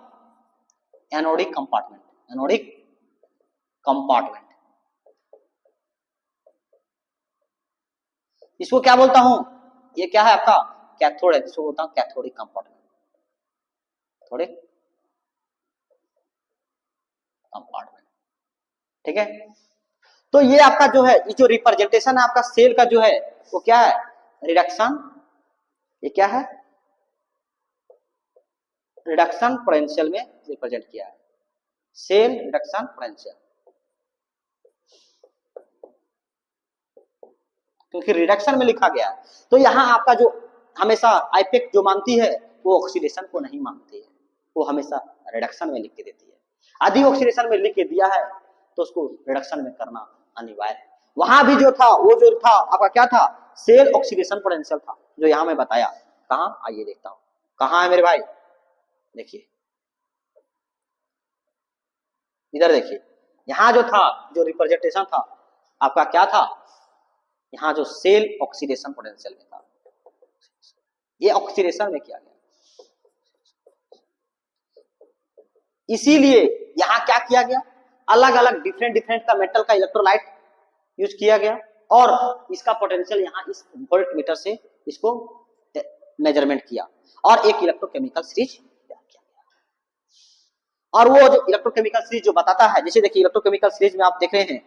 एनोडिक कंपार्टमेंट, एनोडिक कंपार्टमेंट। इसको क्या बोलता हूं, ये क्या है आपका कैथोड है, इसको बोलता हूं कैथोडिक कंपार्टमेंट, कैथोडिक कंपार्टमेंट, ठीक है। तो ये आपका जो है, ये जो रिप्रेजेंटेशन है आपका सेल का जो है, वो क्या है, रिडक्शन, ये क्या है, रिडक्शन पोटेंशियल में रिप्रेजेंट किया है, सेल रिडक्शन पोटेंशियल, क्योंकि रिडक्शन में लिखा गया है। तो यहाँ आपका जो हमेशा आईपेक जो मानती है वो ऑक्सीडेशन को नहीं मानती है, वो हमेशा रिडक्शन में लिख के देती है। यदि ऑक्सीडेशन में लिख के दिया है तो उसको रिडक्शन में करना अनिवार्य है। वहां भी जो था, वो जो था आपका क्या था, सेल ऑक्सीडेशन पोटेंशियल था, जो यहाँ मैं बताया। कहा, आइए देखता हूं कहाँ है मेरे भाई, देखिए इधर देखिए, यहाँ जो था, जो रिप्रेजेंटेशन था आपका क्या था, यहाँ जो सेल ऑक्सीडेशन पोटेंशियल में था, ये ऑक्सीडेशन में किया गया। इसीलिए यहाँ क्या किया गया, अलग अलग डिफरेंट का मेटल का इलेक्ट्रोलाइट यूज किया गया, और इसका पोटेंशियल यहाँ इस वोल्ट मीटर से इसको मेजरमेंट किया, और एक इलेक्ट्रोकेमिकल सीरीज तैयार किया गया। और वो जो इलेक्ट्रोकेमिकल सीरीज जो बताता है, जैसे देखिए इलेक्ट्रोकेमिकल सीरीज में आप देख रहे हैं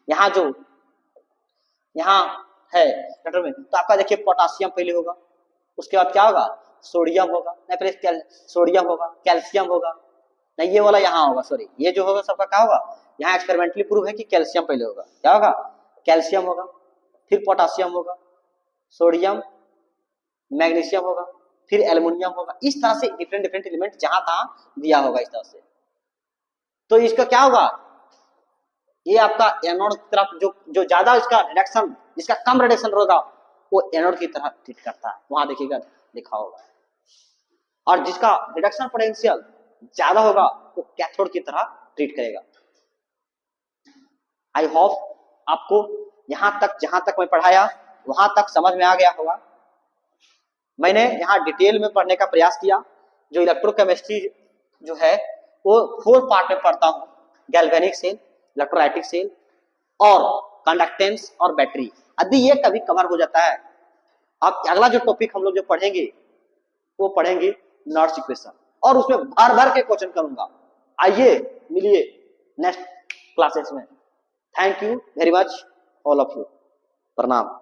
यहाँ जो यहाँ है इलेक्ट्रोड में, तो आपका देखिए पोटासियम पहले होगा, उसके बाद क्या होगा, सोडियम होगा, नहीं पहले सोडियम होगा, कैल्शियम होगा, नहीं ये वाला यहाँ होगा, सॉरी ये जो होगा सबका क्या होगा, यहाँ एक्सपेरिमेंटली प्रूव है कि कैल्शियम पहले होगा, क्या होगा, कैल्शियम होगा, फिर पोटासियम होगा, सोडियम, मैग्नीशियम होगा, फिर एल्युमिनियम होगा। इस तरह से डिफरेंट डिफरेंट एलिमेंट जहां तहां दिया होगा इस तरह से। तो इसका क्या होगा, ये आपका एनोड की तरफ जो जो ज्यादा इसका रिडक्शन, जिसका कम रिडक्शन होगा वो एनोड की तरह ट्रीट करता है, वहां देखिएगा लिखा होगा, और जिसका रिडक्शन पोटेंशियल ज्यादा होगा वो कैथोड की तरह ट्रीट करेगा। आई होप आपको यहां तक, जहां तक मैं पढ़ाया वहां तक समझ में आ गया होगा। मैंने यहाँ डिटेल में पढ़ने का प्रयास किया। जो इलेक्ट्रोकेमिस्ट्री जो है वो 4 पार्ट में पढ़ता हूँ, गैल्वेनिक सेल, इलेक्ट्रोलाइटिक सेल और कंडक्टेंस और बैटरी। यदि ये कभी कवर हो जाता है, अब अगला जो टॉपिक हम लोग जो पढ़ेंगे वो पढ़ेंगे नॉर्स इक्वेशन, और उसमें भर भर के क्वेश्चन करूंगा। आइए मिलिए नेक्स्ट क्लासेस में। Thank you very much all of you. प्रणाम।